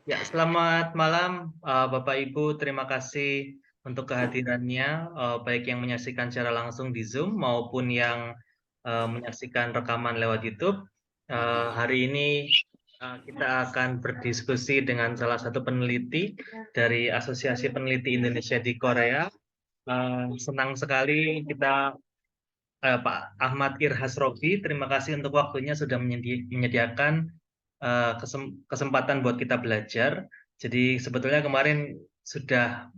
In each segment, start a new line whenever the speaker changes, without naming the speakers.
Ya, selamat malam Bapak Ibu. Terima kasih untuk kehadirannya, baik yang menyaksikan secara langsung di Zoom maupun yang menyaksikan rekaman lewat YouTube. Hari ini kita akan berdiskusi dengan salah satu peneliti dari Asosiasi Peneliti Indonesia di Korea. Senang sekali kita Pak Ahmad Irhas Robi. Terima kasih untuk waktunya sudah menyediakan kesempatan buat kita belajar. Jadi sebetulnya kemarin sudah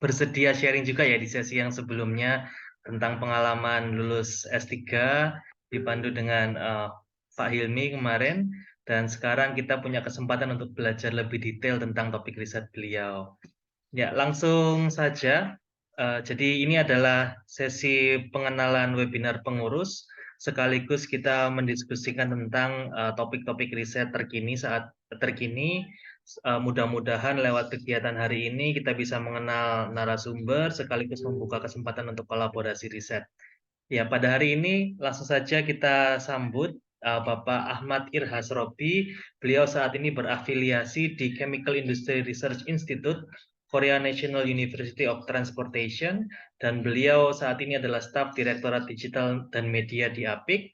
bersedia sharing juga ya di sesi yang sebelumnya tentang pengalaman lulus S3 dipandu dengan Pak Hilmi kemarin, dan sekarang kita punya kesempatan untuk belajar lebih detail tentang topik riset beliau. Ya, langsung saja. Jadi ini adalah sesi pengenalan webinar pengurus, sekaligus kita mendiskusikan tentang topik-topik riset terkini saat terkini. Mudah-mudahan lewat kegiatan hari ini kita bisa mengenal narasumber, sekaligus membuka kesempatan untuk kolaborasi riset. Ya, pada hari ini langsung saja kita sambut Bapak Ahmad Irhas Robi. Beliau saat ini berafiliasi di Chemical Industry Research Institute, Korea National University of Transportation, dan beliau saat ini adalah staf Direktorat Digital dan Media di APIK.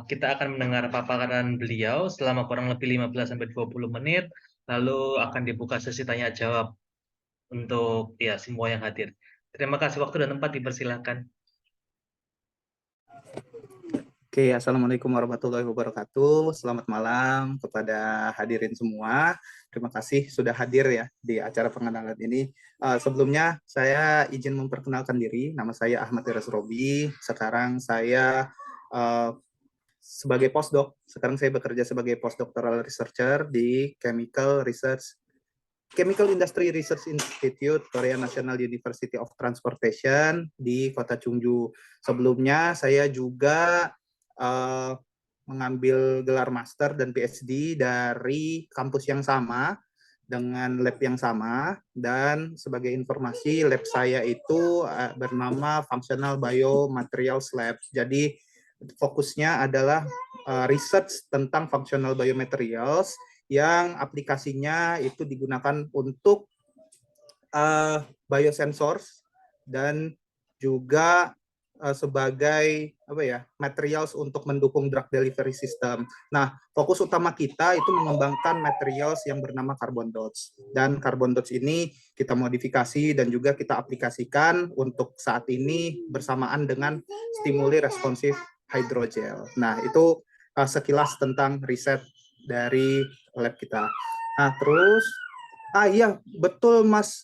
Kita akan mendengar paparan beliau selama kurang lebih 15-20 menit, lalu akan dibuka sesi tanya jawab untuk ya semua yang hadir. Terima kasih, waktu dan tempat dipersilakan.
Oke, Assalamualaikum warahmatullahi wabarakatuh. Selamat malam kepada hadirin semua. Terima kasih sudah hadir ya di acara pengenalan ini. Sebelumnya saya izin memperkenalkan diri. Nama saya Ahmad Irhas Robi. Sekarang saya sebagai postdoc. Sekarang saya bekerja sebagai postdoctoral researcher di Chemical Industry Research Institute, Korea National University of Transportation di kota Chungju. Sebelumnya saya juga mengambil gelar master dan PhD dari kampus yang sama dengan lab yang sama, dan sebagai informasi lab saya itu bernama Functional Biomaterials Lab. Jadi fokusnya adalah research tentang functional biomaterials yang aplikasinya itu digunakan untuk biosensors dan juga sebagai materials untuk mendukung drug delivery system. Nah, fokus utama kita itu mengembangkan materials yang bernama carbon dots. Dan carbon dots ini kita modifikasi dan juga kita aplikasikan untuk saat ini bersamaan dengan stimuli responsif hydrogel. Nah, itu sekilas tentang riset dari lab kita. Nah, terus iya, betul Mas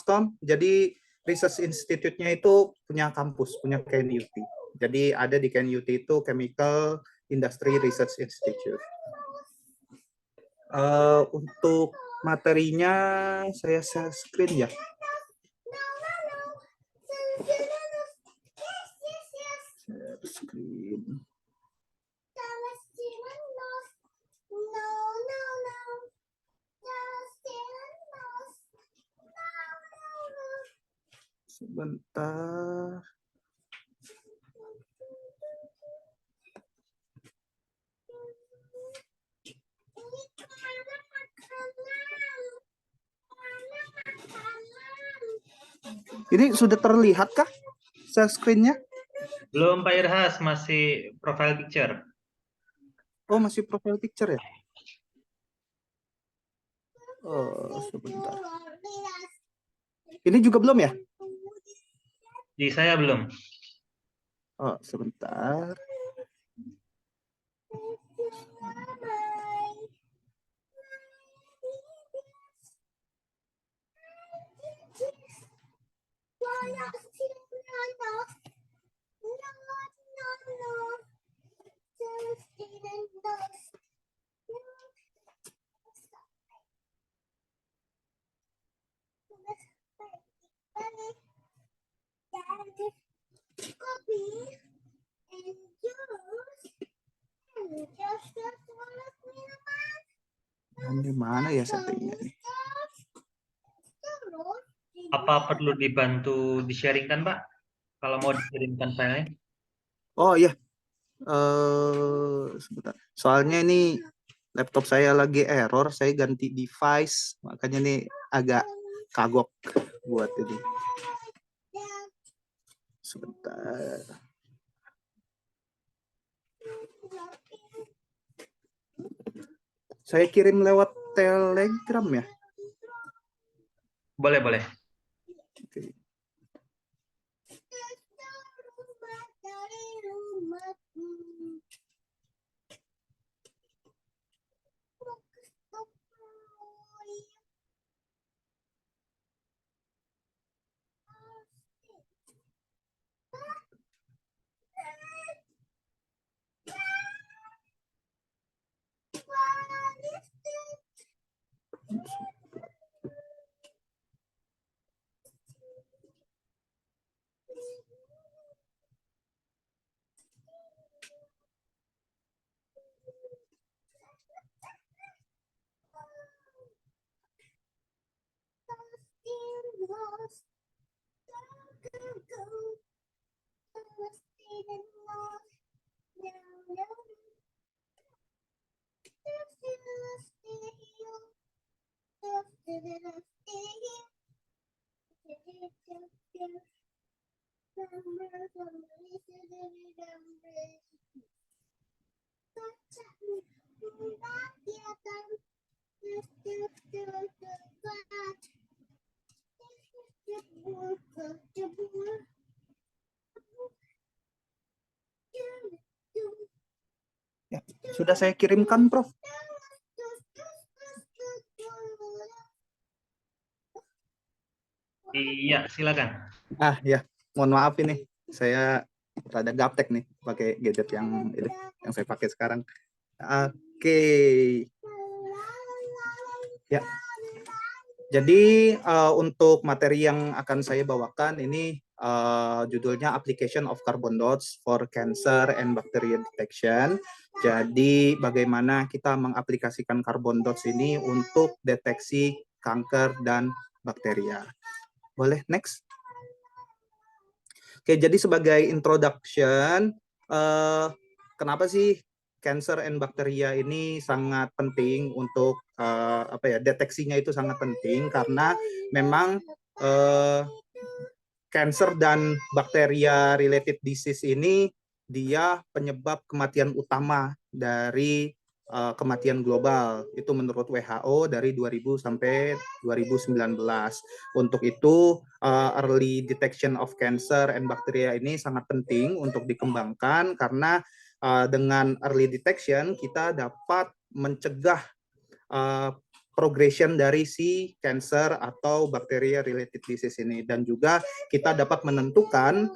Tom. Jadi Research Institute-nya itu punya kampus, punya KNUT. Jadi ada di KNUT itu Chemical Industry Research Institute. Untuk materinya saya share screen ya. Share screen. Sebentar. Ini sudah terlihatkah share screen-nya?
Belum Pak Irhas, masih profile picture.
Oh, masih profile picture ya? Oh, sebentar. Ini juga belum ya?
Di saya belum.
Oh, sebentar. Di mana ya settingnya nih?
Apa perlu dibantu di-sharingkan, Pak? Kalau mau dikirimkan filenya?
Oh iya, sebentar. Soalnya ini laptop saya lagi error, saya ganti device, makanya nih agak kagok buat ini. Sebentar. Saya kirim lewat Telegram ya.
Boleh, boleh.
Oke. Ya, sudah saya kirimkan, Prof.
Iya, silakan.
Ya, mohon maaf ini. Saya rada gaptek nih pakai gadget yang ini, yang saya pakai sekarang. Oke. Ya. Jadi untuk materi yang akan saya bawakan ini judulnya Application of Carbon Dots for Cancer and Bacteria Detection. Jadi bagaimana kita mengaplikasikan carbon dots ini untuk deteksi kanker dan bakteria. Boleh next? Oke, jadi sebagai introduction, kenapa sih cancer and bacteria ini sangat penting untuk deteksinya itu sangat penting karena memang cancer dan bacteria related disease ini dia penyebab kematian utama dari kematian global itu menurut WHO dari 2000 sampai 2019. Untuk itu early detection of cancer and bacteria ini sangat penting untuk dikembangkan karena dengan early detection kita dapat mencegah progression dari si cancer atau bacteria related disease ini, dan juga kita dapat menentukan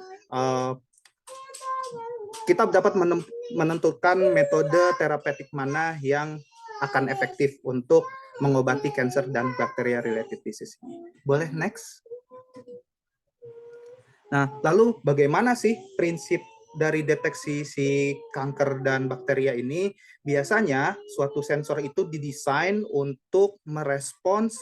metode terapeutik mana yang akan efektif untuk mengobati cancer dan bacteria related disease ini. Boleh next? Nah, lalu bagaimana sih prinsip dari deteksi si kanker dan bakteria ini? Biasanya suatu sensor itu didesain untuk merespons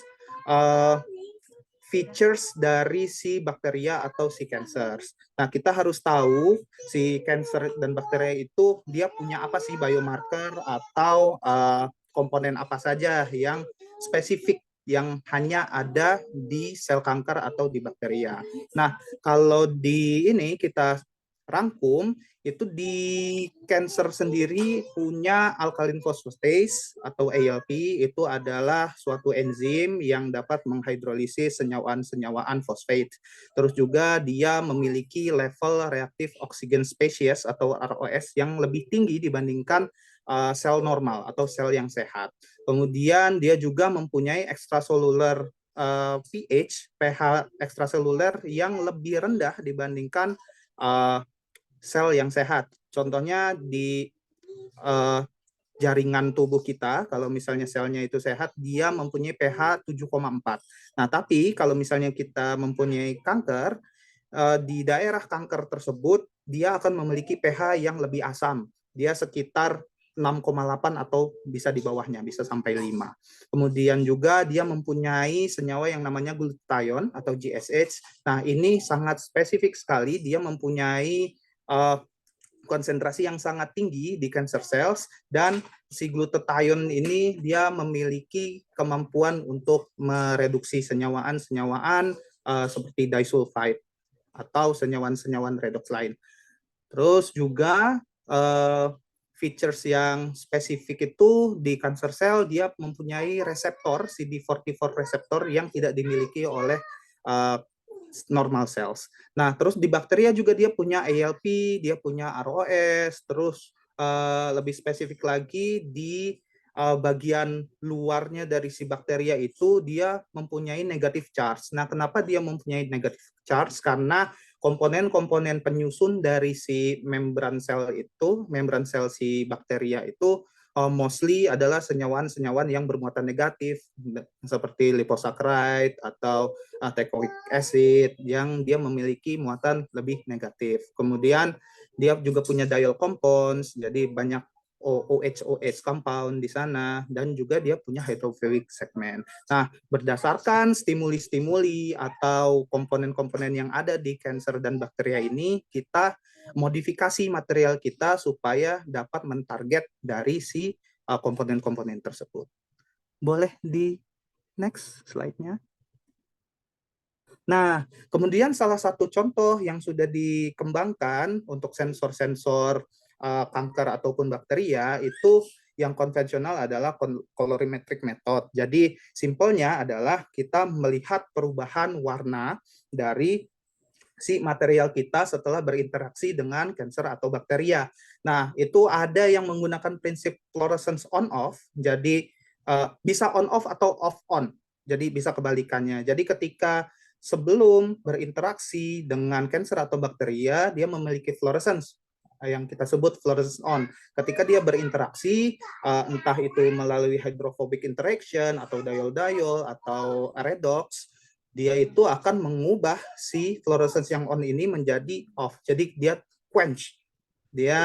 features dari si bakteria atau si cancer. Nah, kita harus tahu si cancer dan bakteria itu dia punya apa sih biomarker atau komponen apa saja yang spesifik yang hanya ada di sel kanker atau di bakteria. Nah, kalau di ini kita rangkum, itu di cancer sendiri punya alkaline phosphatase atau ALP, itu adalah suatu enzim yang dapat menghidrolisis senyawa-senyawaan fosfat. Terus juga dia memiliki level reactive oxygen species atau ROS yang lebih tinggi dibandingkan sel normal atau sel yang sehat. Kemudian dia juga mempunyai extracellular pH ekstraseluler yang lebih rendah dibandingkan sel yang sehat. Contohnya di jaringan tubuh kita, kalau misalnya selnya itu sehat, dia mempunyai pH 7,4. Nah, tapi kalau misalnya kita mempunyai kanker, di daerah kanker tersebut, dia akan memiliki pH yang lebih asam. Dia sekitar 6,8 atau bisa di bawahnya, bisa sampai 5. Kemudian juga dia mempunyai senyawa yang namanya glutathione atau GSH. Nah, ini sangat spesifik sekali, dia mempunyai konsentrasi yang sangat tinggi di cancer cells, dan si glutathione ini dia memiliki kemampuan untuk mereduksi senyawaan-senyawaan seperti disulfide atau senyawan-senyawan redox lain. Terus juga features yang spesifik itu di cancer cell, dia mempunyai reseptor CD44 reseptor yang tidak dimiliki oleh normal cells. Nah, terus di bakteria juga dia punya ALP, dia punya ROS, terus lebih spesifik lagi di bagian luarnya dari si bakteria itu dia mempunyai negative charge. Nah, kenapa dia mempunyai negative charge? Karena komponen-komponen penyusun dari si membran sel si bakteria itu mostly adalah senyawan-senyawan yang bermuatan negatif seperti liposaccharide atau teichoic acid yang dia memiliki muatan lebih negatif. Kemudian dia juga punya diol compounds, jadi banyak OH compound di sana, dan juga dia punya hydrophilic segment. Nah, berdasarkan stimuli-stimuli atau komponen-komponen yang ada di cancer dan bakteria ini, kita modifikasi material kita supaya dapat mentarget dari si komponen-komponen tersebut. Boleh di next slide-nya. Nah, kemudian salah satu contoh yang sudah dikembangkan untuk sensor-sensor kanker ataupun bakteria itu yang konvensional adalah colorimetric method. Jadi simpelnya adalah kita melihat perubahan warna dari si material kita setelah berinteraksi dengan cancer atau bakteria. Nah, itu ada yang menggunakan prinsip fluorescence on-off, jadi bisa on-off atau off-on, jadi bisa kebalikannya. Jadi ketika sebelum berinteraksi dengan cancer atau bakteria, dia memiliki fluorescence yang kita sebut fluorescence on. Ketika dia berinteraksi, entah itu melalui hydrophobic interaction atau diol-diol atau redox, dia itu akan mengubah si fluorescence yang on ini menjadi off. Jadi dia quench. Dia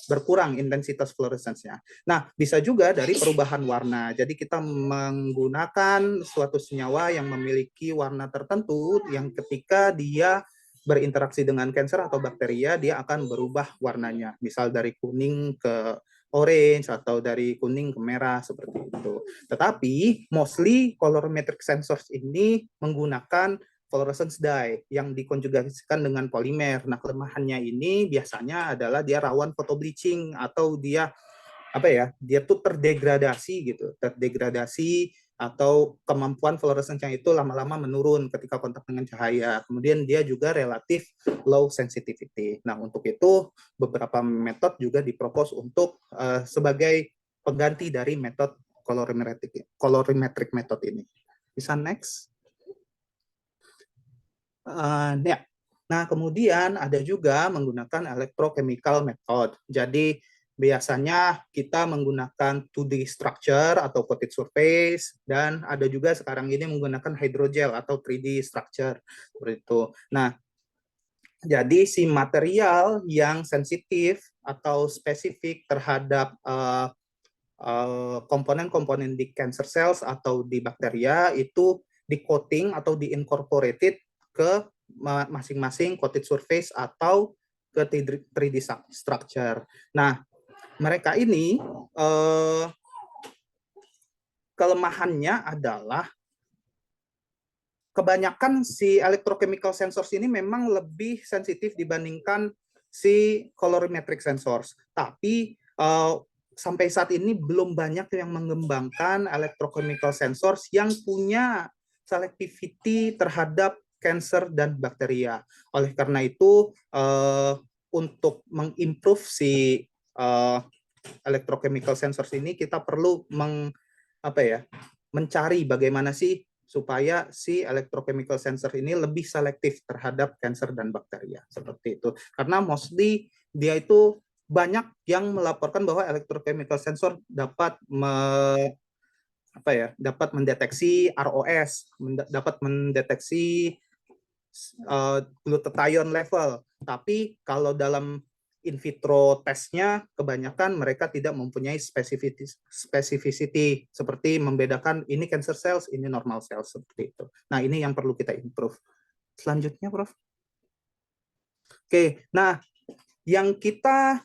berkurang intensitas fluorescence-nya. Nah, bisa juga dari perubahan warna. Jadi kita menggunakan suatu senyawa yang memiliki warna tertentu yang ketika dia berinteraksi dengan cancer atau bakteria, dia akan berubah warnanya. Misal dari kuning ke orange atau dari kuning ke merah seperti itu. Tetapi mostly colorimetric sensors ini menggunakan fluorescence dye yang dikonjugasikan dengan polimer. Nah, kelemahannya ini biasanya adalah dia rawan photo bleaching atau dia dia tuh terdegradasi atau kemampuan fluorescence-nya itu lama-lama menurun ketika kontak dengan cahaya. Kemudian dia juga relatif low sensitivity. Nah, untuk itu beberapa metode juga dipropos untuk sebagai pengganti dari metode colorimetric method ini. Bisa next. Nah, kemudian ada juga menggunakan electrochemical method. Jadi biasanya kita menggunakan 2D structure atau coated surface, dan ada juga sekarang ini menggunakan hydrogel atau 3D structure seperti itu. Nah, jadi si material yang sensitif atau spesifik terhadap komponen-komponen di cancer cells atau di bakteria itu di coating atau di incorporated ke masing-masing coated surface atau ke 3D structure. Nah, mereka ini kelemahannya adalah kebanyakan si electrochemical sensors ini memang lebih sensitif dibandingkan si colorimetric sensors. Tapi sampai saat ini belum banyak yang mengembangkan electrochemical sensors yang punya selectivity terhadap cancer dan bakteria. Oleh karena itu, untuk mengimprove si electrochemical sensors ini, kita perlu mencari bagaimana sih supaya si electrochemical sensor ini lebih selektif terhadap cancer dan bakteria seperti itu. Karena mostly dia itu banyak yang melaporkan bahwa electrochemical sensor dapat dapat mendeteksi ROS, dapat mendeteksi glutathione level. Tapi kalau dalam in vitro tesnya kebanyakan mereka tidak mempunyai specificity seperti membedakan ini cancer cells, ini normal cells seperti itu. Nah, ini yang perlu kita improve. Selanjutnya, Prof. Oke, nah Yang kita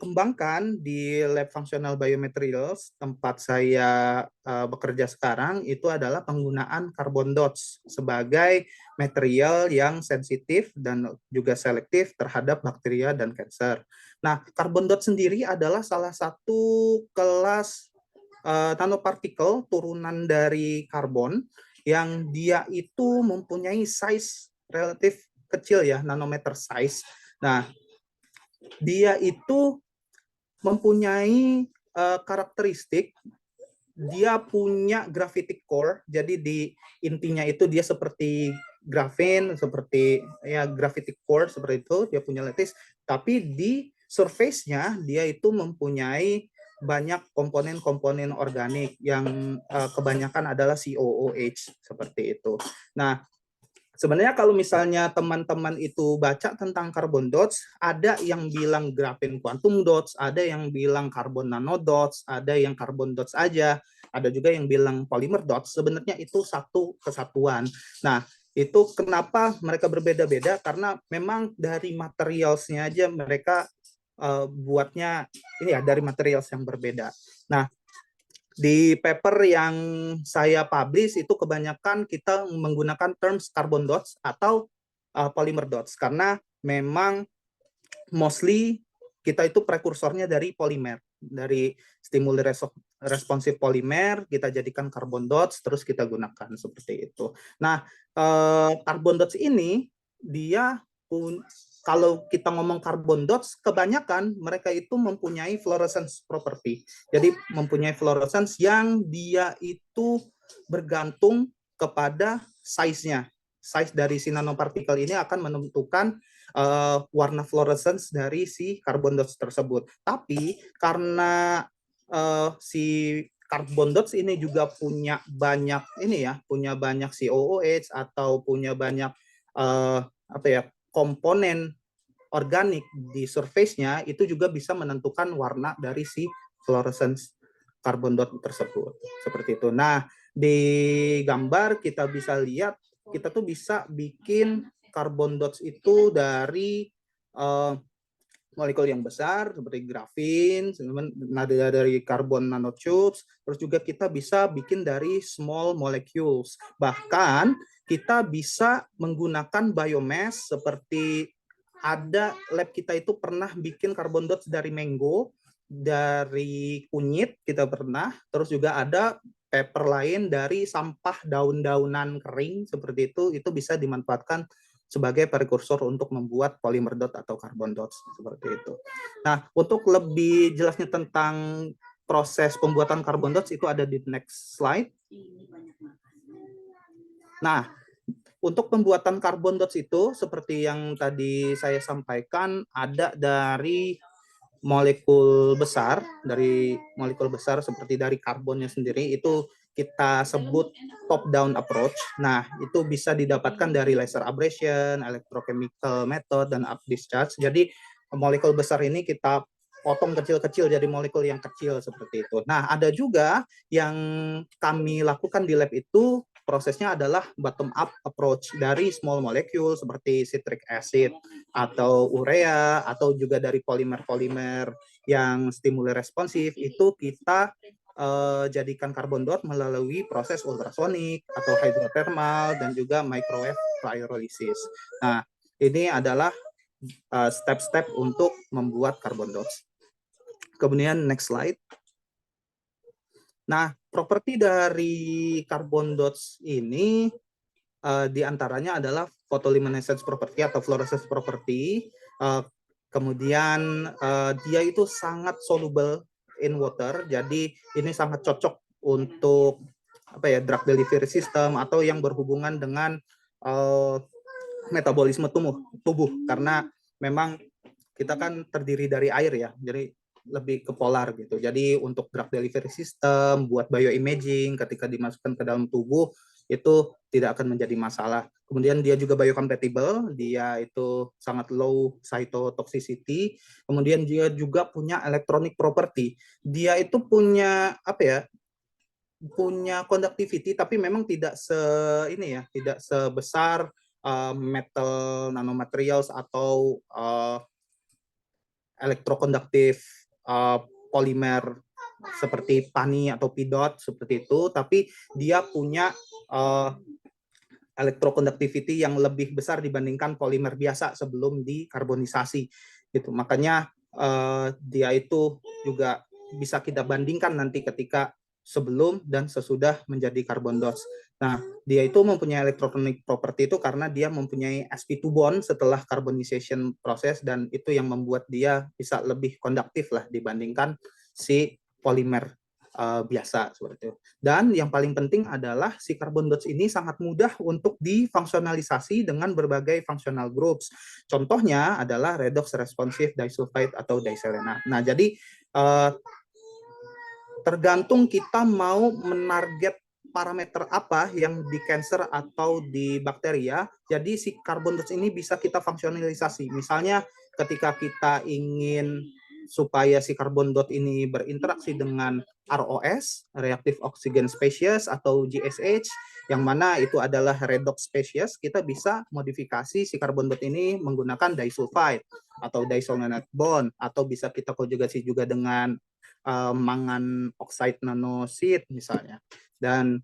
kembangkan di Lab Functional Biomaterials, tempat saya bekerja sekarang, itu adalah penggunaan carbon dots sebagai material yang sensitif dan juga selektif terhadap bakteria dan kanker. Nah, carbon dot sendiri adalah salah satu kelas nanopartikel turunan dari karbon yang dia itu mempunyai size relatif kecil ya, nanometer size. Nah, dia itu mempunyai karakteristik, dia punya graphitic core, jadi di intinya itu dia seperti grafin, seperti ya graphitic core seperti itu, dia punya lattice, tapi di surface-nya dia itu mempunyai banyak komponen-komponen organik yang kebanyakan adalah COOH seperti itu. Nah, sebenarnya kalau misalnya teman-teman itu baca tentang carbon dots, ada yang bilang graphene quantum dots, ada yang bilang carbon nanodots, ada yang carbon dots aja, ada juga yang bilang polymer dots. Sebenarnya itu satu kesatuan. Nah, itu kenapa mereka berbeda-beda? Karena memang dari materialsnya aja mereka buatnya ini ya dari materials yang berbeda. Nah, di paper yang saya publish itu kebanyakan kita menggunakan terms carbon dots atau polymer dots karena memang mostly kita itu prekursornya dari polimer, dari stimuli responsif polimer kita jadikan carbon dots terus kita gunakan seperti itu. Nah, carbon dots ini dia kalau kita ngomong carbon dots, kebanyakan mereka itu mempunyai fluorescence property. Jadi mempunyai fluorescence yang dia itu bergantung kepada size-nya. Size dari si nanopartikel ini akan menentukan warna fluorescence dari si carbon dots tersebut. Tapi karena si carbon dots ini juga punya banyak ini ya, punya banyak COOH atau punya banyak apa ya komponen organik di surface-nya itu juga bisa menentukan warna dari si fluorescence carbon dot tersebut. Seperti itu. Nah, di gambar kita bisa lihat kita tuh bisa bikin carbon dots itu dari molekul yang besar seperti grafin, nada dari carbon nanotubes, terus juga kita bisa bikin dari small molecules. Bahkan kita bisa menggunakan biomass seperti ada lab kita itu pernah bikin carbon dots dari mango, dari kunyit kita pernah, terus juga ada paper lain dari sampah daun-daunan kering seperti itu bisa dimanfaatkan sebagai prekursor untuk membuat polymer dot atau carbon dots seperti itu. Nah, untuk lebih jelasnya tentang proses pembuatan carbon dots itu ada di next slide. Nah, untuk pembuatan carbon dots itu seperti yang tadi saya sampaikan ada dari molekul besar, seperti dari karbonnya sendiri itu kita sebut top down approach. Nah, itu bisa didapatkan dari laser abrasion, electrochemical method dan up discharge. Jadi molekul besar ini kita potong kecil-kecil jadi molekul yang kecil seperti itu. Nah, ada juga yang kami lakukan di lab itu prosesnya adalah bottom up approach dari small molecule seperti citric acid atau urea atau juga dari polimer-polimer yang stimuli responsif itu kita jadikan carbon dot melalui proses ultrasonik atau hydrothermal dan juga microwave cryolysis. Nah, ini adalah step-step untuk membuat carbon dots. Kemudian next slide. Nah, properti dari carbon dots ini diantaranya adalah photoluminescence property atau fluorescence property. Kemudian dia itu sangat soluble in water, jadi ini sangat cocok untuk apa ya drug delivery system atau yang berhubungan dengan metabolisme tubuh karena memang kita kan terdiri dari air ya, jadi lebih ke polar gitu. Jadi untuk drug delivery system, buat bioimaging ketika dimasukkan ke dalam tubuh itu tidak akan menjadi masalah. Kemudian dia juga biocompatible, dia itu sangat low cytotoxicity. Kemudian dia juga punya electronic property. Dia itu punya apa ya? Punya conductivity tapi memang tidak ini ya, tidak sebesar metal nanomaterials atau elektrokonduktif polimer seperti PANI atau PIDOT seperti itu, tapi dia punya electroconductivity yang lebih besar dibandingkan polimer biasa sebelum dikarbonisasi gitu. Makanya dia itu juga bisa kita bandingkan nanti ketika sebelum dan sesudah menjadi carbon dots. Nah, dia itu mempunyai electronic property itu karena dia mempunyai sp2 bond setelah carbonization proses, dan itu yang membuat dia bisa lebih konduktif lah dibandingkan si polimer biasa seperti itu. Dan yang paling penting adalah si carbon dots ini sangat mudah untuk difungsionalisasi dengan berbagai functional groups. Contohnya adalah redox responsive disulfide atau diselenat. Nah, jadi tergantung kita mau menarget parameter apa yang di cancer atau di bakteria, jadi si carbon dots ini bisa kita fungsionalisasi. Misalnya ketika kita ingin supaya si carbon dot ini berinteraksi dengan ROS, reactive oxygen species, atau GSH, yang mana itu adalah redox species, kita bisa modifikasi si carbon dot ini menggunakan disulfide atau disolenoid bond, atau bisa kita konjugasi juga dengan mangan oxide nanoseed misalnya. Dan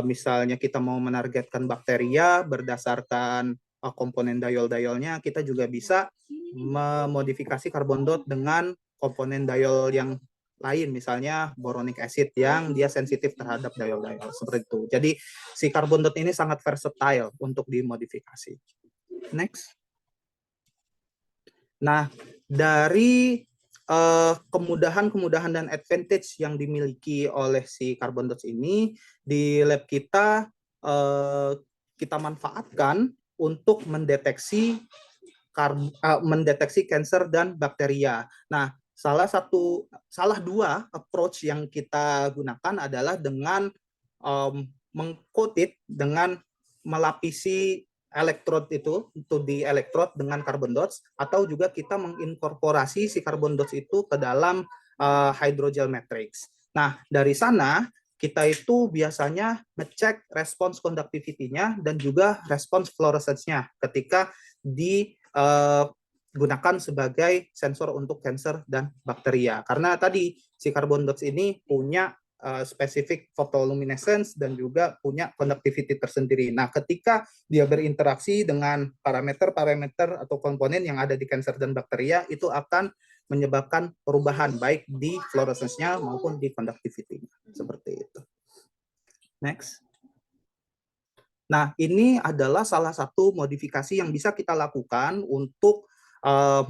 misalnya kita mau menargetkan bakteria berdasarkan komponen diol-diolnya, kita juga bisa memodifikasi carbon dot dengan komponen diol yang lain, misalnya boronic acid yang dia sensitif terhadap diol-diol seperti itu. Jadi si carbon dot ini sangat versatile untuk dimodifikasi. Next. Nah, dari kemudahan-kemudahan dan advantage yang dimiliki oleh si carbon dots ini di lab kita kita manfaatkan untuk mendeteksi cancer dan bakteria. Nah, salah dua approach yang kita gunakan adalah dengan mengcoat dengan melapisi elektrod itu di elektrod dengan carbon dots, atau juga kita menginkorporasi si carbon dots itu ke dalam hydrogel matrix. Nah, dari sana kita itu biasanya ngecek respons conductivity-nya dan juga respons fluorescence-nya ketika digunakan sebagai sensor untuk cancer dan bakteria. Karena tadi si carbon dots ini punya spesifik photoluminescence dan juga punya conductivity tersendiri. Nah, ketika dia berinteraksi dengan parameter-parameter atau komponen yang ada di cancer dan bakteria, itu akan menyebabkan perubahan baik di fluorescence-nya maupun di conductivity-nya. Seperti itu. Next. Nah, ini adalah salah satu modifikasi yang bisa kita lakukan untuk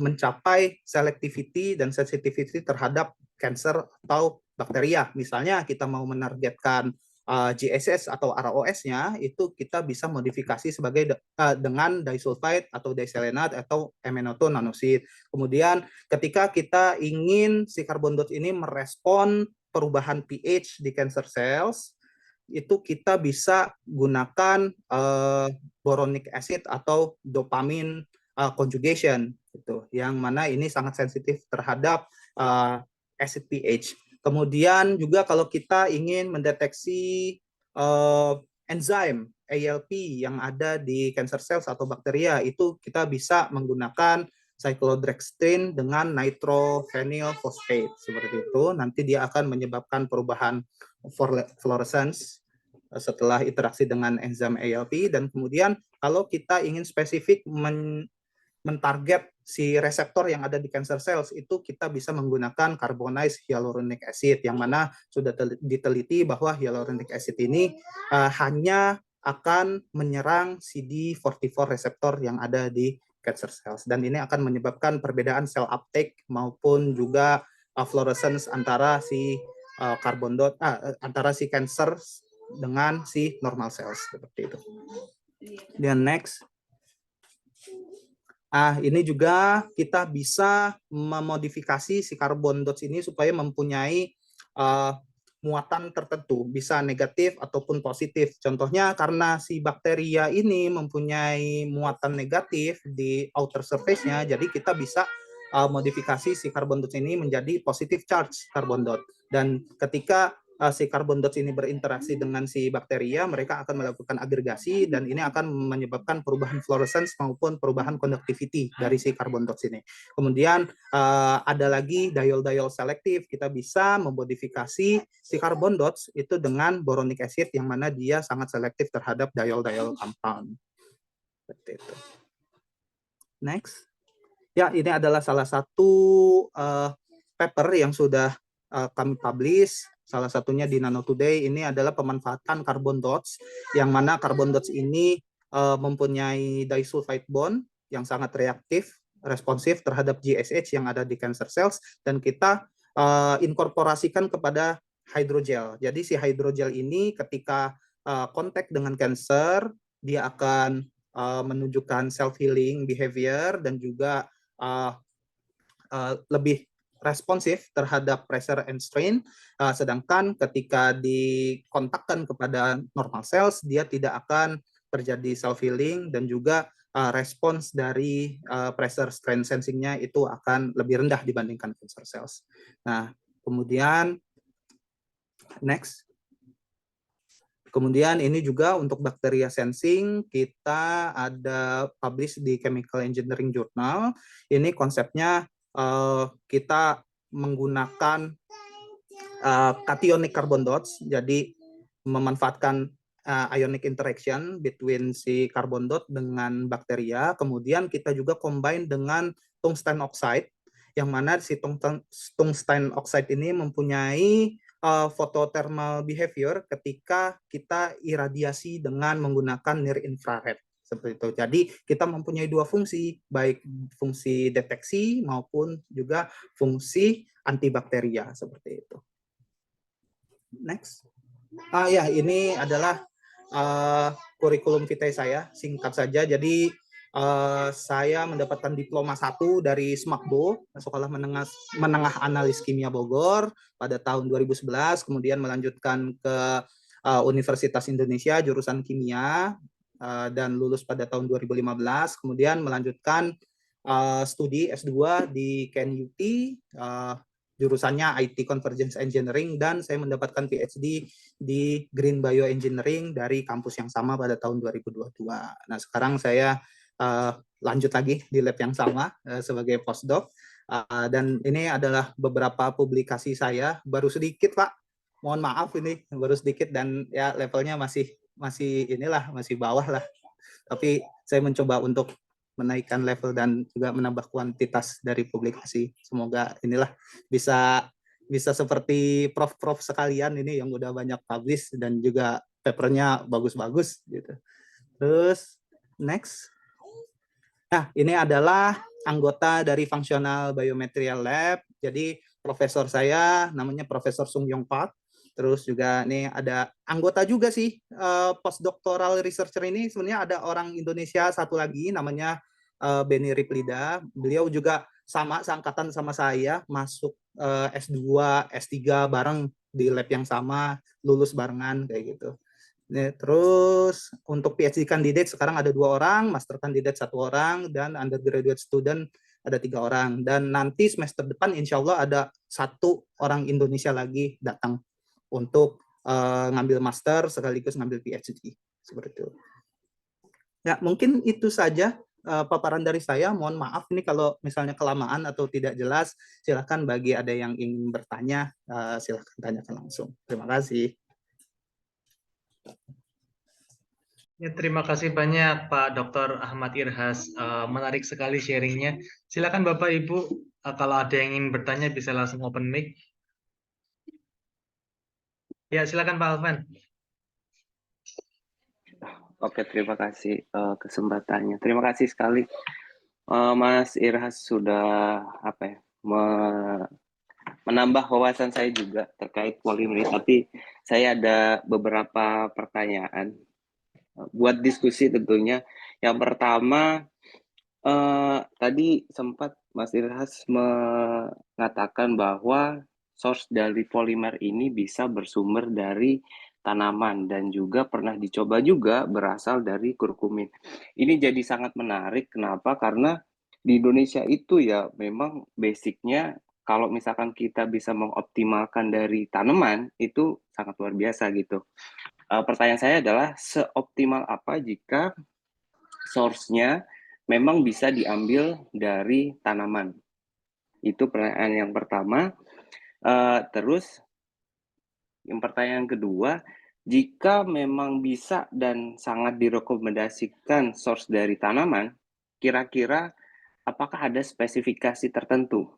mencapai selectivity dan sensitivity terhadap cancer atau bakteria. Misalnya kita mau menargetkan GSS atau ROS-nya, itu kita bisa modifikasi dengan disulfide atau diselenat atau MnO2 nanoseed. Kemudian ketika kita ingin si carbon dot ini merespon perubahan pH di cancer cells, itu kita bisa gunakan boronic acid atau dopamine conjugation gitu, yang mana ini sangat sensitif terhadap acid pH. Kemudian juga kalau kita ingin mendeteksi enzim ALP yang ada di cancer cells atau bakteria, itu kita bisa menggunakan cyclodextrin dengan nitrophenyl phosphate seperti itu. Nanti dia akan menyebabkan perubahan fluorescence setelah interaksi dengan enzim ALP. Dan kemudian kalau kita ingin spesifik mentarget si reseptor yang ada di cancer cells, itu kita bisa menggunakan carbonized hyaluronic acid, yang mana sudah diteliti bahwa hyaluronic acid ini hanya akan menyerang CD44 reseptor yang ada di cancer cells, dan ini akan menyebabkan perbedaan cell uptake maupun juga fluorescence antara si carbon dot antara si cancer dengan si normal cells seperti itu. Dan next. Ini juga kita bisa memodifikasi si carbon dots ini supaya mempunyai muatan tertentu, bisa negatif ataupun positif. Contohnya karena si bakteria ini mempunyai muatan negatif di outer surface-nya, jadi kita bisa modifikasi si carbon dots ini menjadi positive charge carbon dot. Dan ketika si carbon dots ini berinteraksi dengan si bakteria, mereka akan melakukan agregasi dan ini akan menyebabkan perubahan fluorescence maupun perubahan conductivity dari si carbon dots ini. Kemudian ada lagi diol-diol selektif, kita bisa memodifikasi si carbon dots itu dengan boronic acid yang mana dia sangat selektif terhadap diol-diol compound. Seperti itu. Next. Ya, ini adalah salah satu paper yang sudah kami publish, salah satunya di Nano Today. Ini adalah pemanfaatan carbon dots, yang mana carbon dots ini mempunyai disulfide bond yang sangat reaktif, responsif terhadap GSH yang ada di cancer cells, dan kita inkorporasikan kepada hydrogel. Jadi si hydrogel ini ketika kontak dengan cancer, dia akan menunjukkan self-healing behavior dan juga lebih responsif terhadap pressure and strain, sedangkan ketika dikontakkan kepada normal cells, dia tidak akan terjadi self-healing dan juga respons dari pressure strain sensingnya itu akan lebih rendah dibandingkan cancer cells. Nah, kemudian next. Kemudian ini juga untuk bacteria sensing, kita ada publish di Chemical Engineering Journal. Ini konsepnya kita menggunakan cationic carbon dots, jadi memanfaatkan ionic interaction between si carbon dot dengan bakteria. Kemudian kita juga combine dengan tungsten oxide, yang mana si tungsten oxide ini mempunyai photothermal behavior ketika kita iradiasi dengan menggunakan near infrared seperti itu. Jadi kita mempunyai dua fungsi, baik fungsi deteksi maupun juga fungsi antibakteria seperti itu. Next. Ya, ini adalah kurikulum vitae saya, singkat saja. Jadi saya mendapatkan diploma 1 dari SMAKBO, Sekolah Menengah Analis Kimia Bogor pada tahun 2011, kemudian melanjutkan ke Universitas Indonesia jurusan kimia dan lulus pada tahun 2015, kemudian melanjutkan studi S2 di KNUT, jurusannya IT Convergence Engineering, dan saya mendapatkan PhD di Green Bioengineering dari kampus yang sama pada tahun 2022. Nah, sekarang saya lanjut lagi di lab yang sama sebagai postdoc, dan ini adalah beberapa publikasi saya, baru sedikit Pak, mohon maaf ini baru sedikit dan ya levelnya masih bawah lah, tapi saya mencoba untuk menaikkan level dan juga menambah kuantitas dari publikasi. Semoga inilah bisa seperti prof-prof sekalian ini yang udah banyak publish dan juga papernya bagus-bagus gitu. Terus next. Nah, ini adalah anggota dari Functional Biomaterial Lab. Jadi profesor saya namanya Profesor Sung Yong Park. Terus juga nih ada anggota juga sih postdoctoral researcher ini, sebenarnya ada orang Indonesia satu lagi namanya Benny Riplida. Beliau juga sama seangkatan sama saya, masuk S2, S3 bareng di lab yang sama, lulus barengan kayak gitu. Terus untuk PhD candidate sekarang ada 2 orang, master candidate 1 orang, dan undergraduate student ada 3 orang. Dan nanti semester depan insya Allah ada 1 orang Indonesia lagi datang untuk ngambil master sekaligus ngambil PhD seperti itu. Ya, mungkin itu saja paparan dari saya. Mohon maaf ini kalau misalnya kelamaan atau tidak jelas. Silakan bagi ada yang ingin bertanya, silakan tanyakan langsung. Terima kasih.
Ya, terima kasih banyak Pak Dr. Ahmad Irhas. Menarik sekali sharingnya. Silakan Bapak Ibu, kalau ada yang ingin bertanya bisa langsung open mic. Ya, silakan Pak Alvan.
Oke, terima kasih kesempatannya. Terima kasih sekali Mas Irhas sudah menambah wawasan saya juga terkait polimer. Tapi saya ada beberapa pertanyaan buat diskusi tentunya. Yang pertama, tadi sempat Mas Irhas mengatakan bahwa source dari polimer ini bisa bersumber dari tanaman dan juga pernah dicoba juga berasal dari kurkumin. Ini jadi sangat menarik. Kenapa? Karena di Indonesia itu ya memang basicnya kalau misalkan kita bisa mengoptimalkan dari tanaman, itu sangat luar biasa gitu. Pertanyaan saya adalah, seoptimal apa jika source-nya memang bisa diambil dari tanaman? Itu pertanyaan yang pertama. Terus, yang pertanyaan kedua, jika memang bisa dan sangat direkomendasikan source dari tanaman, kira-kira apakah ada spesifikasi tertentu?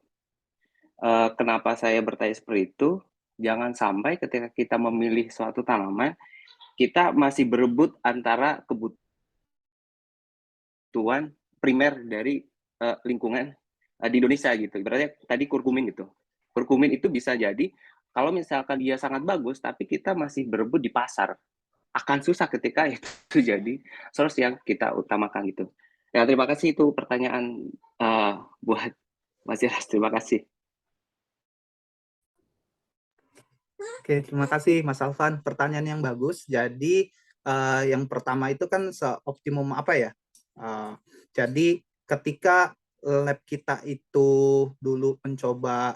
Kenapa saya bertanya seperti itu? Jangan sampai ketika kita memilih suatu tanaman, kita masih berebut antara kebutuhan primer dari lingkungan di Indonesia gitu. Ibaratnya tadi kurkumin gitu. Kurkumin itu bisa jadi kalau misalkan dia sangat bagus, tapi kita masih berebut di pasar, akan susah ketika itu jadi source yang kita utamakan gitu. Ya, terima kasih, itu pertanyaan buat Mas Iras. Terima kasih.
Oke, terima kasih Mas Alvan. Pertanyaan yang bagus. Jadi yang pertama itu kan seoptimum apa ya? Jadi ketika lab kita itu dulu mencoba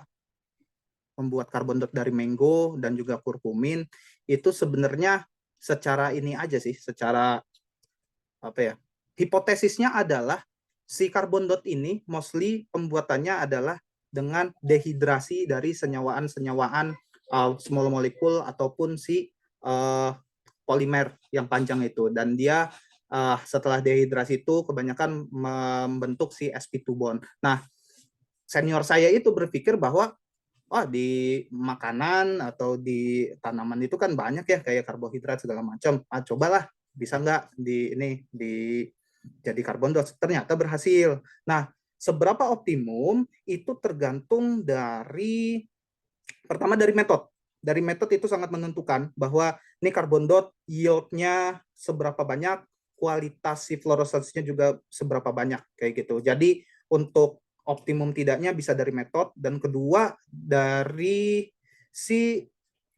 membuat karbon dioksida dari mango dan juga kurkumin, itu sebenarnya secara ini aja sih, secara apa ya? Hipotesisnya adalah si karbon dioksida ini mostly pembuatannya adalah dengan dehidrasi dari senyawaan-senyawaan small molecule ataupun si polimer yang panjang itu, dan dia setelah dehidrasi itu kebanyakan membentuk si sp2 bond. Nah, senior saya itu berpikir bahwa di makanan atau di tanaman itu kan banyak ya kayak karbohidrat segala macam. Cobalah bisa nggak jadi karbon dioksida. Ternyata berhasil. Nah, seberapa optimum itu tergantung dari pertama dari metode. Dari metode itu sangat menentukan bahwa ini karbon dioksida yield-nya seberapa banyak, kualitas si fluorescensinya juga seberapa banyak kayak gitu. Jadi untuk optimum tidaknya bisa dari metode, dan kedua dari si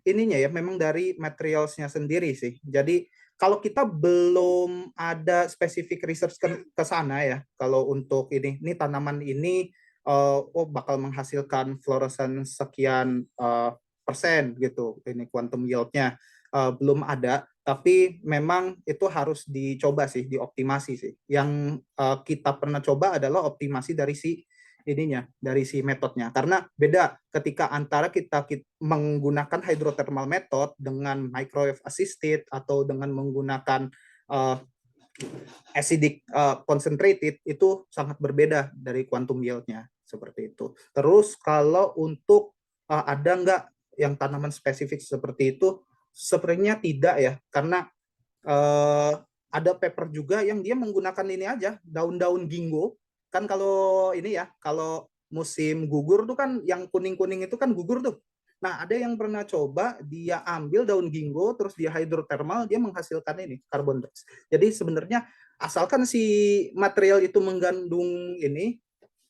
ininya ya, memang dari materialsnya sendiri sih. Jadi kalau kita belum ada spesifik research ke sana ya, kalau untuk ini tanaman ini bakal menghasilkan fluorescence sekian persen gitu, ini quantum yield-nya belum ada, tapi memang itu harus dicoba sih, dioptimasi sih. Yang kita pernah coba adalah optimasi dari si ininya, dari si metodenya, karena beda ketika antara kita menggunakan hydrothermal method dengan microwave assisted atau dengan menggunakan acidic concentrated, itu sangat berbeda dari quantum yield-nya seperti itu. Terus kalau untuk ada nggak yang tanaman spesifik seperti itu, sebenarnya tidak ya, karena ada paper juga yang dia menggunakan ini aja, daun-daun ginkgo. Kan kalau ini ya, kalau musim gugur tuh kan yang kuning-kuning itu kan gugur tuh. Nah, ada yang pernah coba dia ambil daun ginkgo terus dia hidrothermal, dia menghasilkan ini karbon dioksida. Jadi sebenarnya asalkan si material itu mengandung ini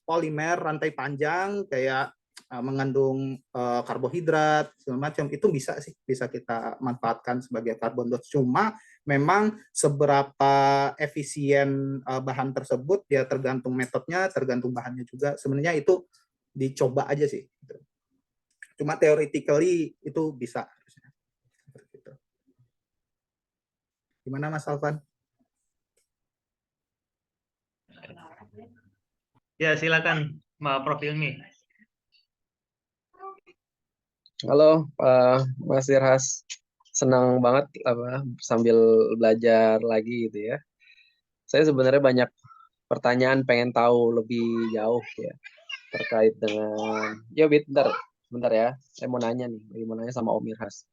polimer rantai panjang kayak mengandung karbohidrat segala macam, itu bisa kita manfaatkan sebagai karbon dioksida. Cuma memang seberapa efisien bahan tersebut ya tergantung metodenya, tergantung bahannya juga. Sebenarnya itu dicoba aja sih. Cuma theoretically itu bisa. Gimana Mas Alvan?
Ya, silakan Prof. Ilmi.
Halo, Mas Irhas. Senang banget sambil belajar lagi gitu ya. Saya sebenarnya banyak pertanyaan, pengen tahu lebih jauh ya terkait dengan bentar ya. Saya mau nanya sama Om Irhas.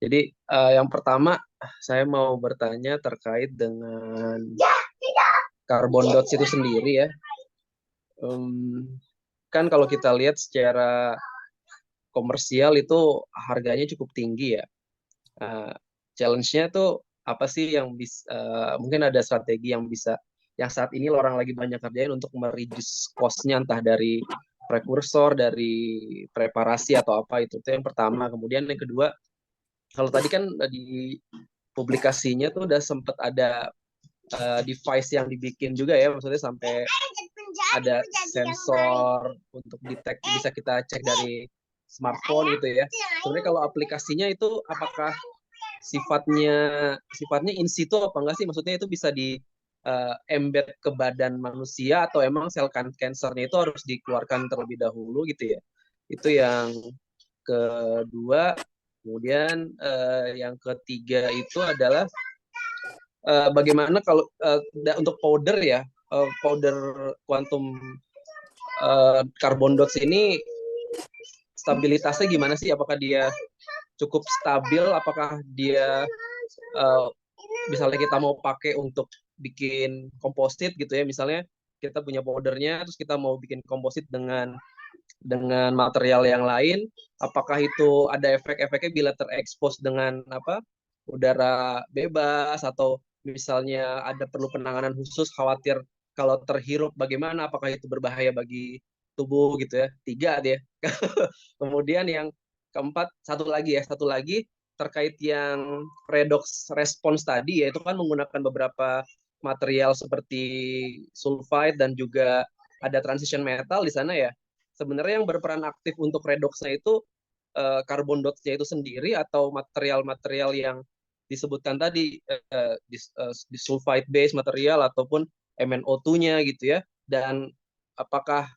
Jadi yang pertama saya mau bertanya terkait dengan karbon dioksida itu sendiri ya. Kan kalau kita lihat secara komersial itu harganya cukup tinggi ya. Challenge-nya tuh apa sih yang bisa, mungkin ada strategi yang saat ini orang lagi banyak kerjain untuk mereduce cost-nya, entah dari prekursor, dari preparasi atau apa itu yang pertama. Kemudian yang kedua, kalau tadi kan di publikasinya tuh udah sempat ada device yang dibikin juga ya, maksudnya sampai ada sensor untuk detect, bisa kita cek dari smartphone gitu ya. Sebenarnya kalau aplikasinya itu apakah sifatnya in situ apa enggak sih? Maksudnya itu bisa di embed ke badan manusia atau emang sel kansernya itu harus dikeluarkan terlebih dahulu gitu ya. Itu yang kedua. Kemudian yang ketiga itu adalah bagaimana kalau untuk powder ya, powder quantum carbon dots ini stabilitasnya gimana sih? Apakah dia cukup stabil? Apakah dia misalnya kita mau pakai untuk bikin komposit gitu ya, misalnya kita punya powdernya, terus kita mau bikin komposit dengan material yang lain, apakah itu ada efek-efeknya bila terekspos dengan udara bebas, atau misalnya ada perlu penanganan khusus khawatir kalau terhirup bagaimana, apakah itu berbahaya bagi tubuh gitu ya. 3 dia. Kemudian yang keempat, satu lagi terkait yang redox response tadi, yaitu kan menggunakan beberapa material seperti sulfide dan juga ada transition metal di sana ya. Sebenarnya yang berperan aktif untuk redoxnya itu carbon dots-nya itu sendiri atau material-material yang disebutkan tadi di sulfide base material ataupun MnO2-nya gitu ya. Dan apakah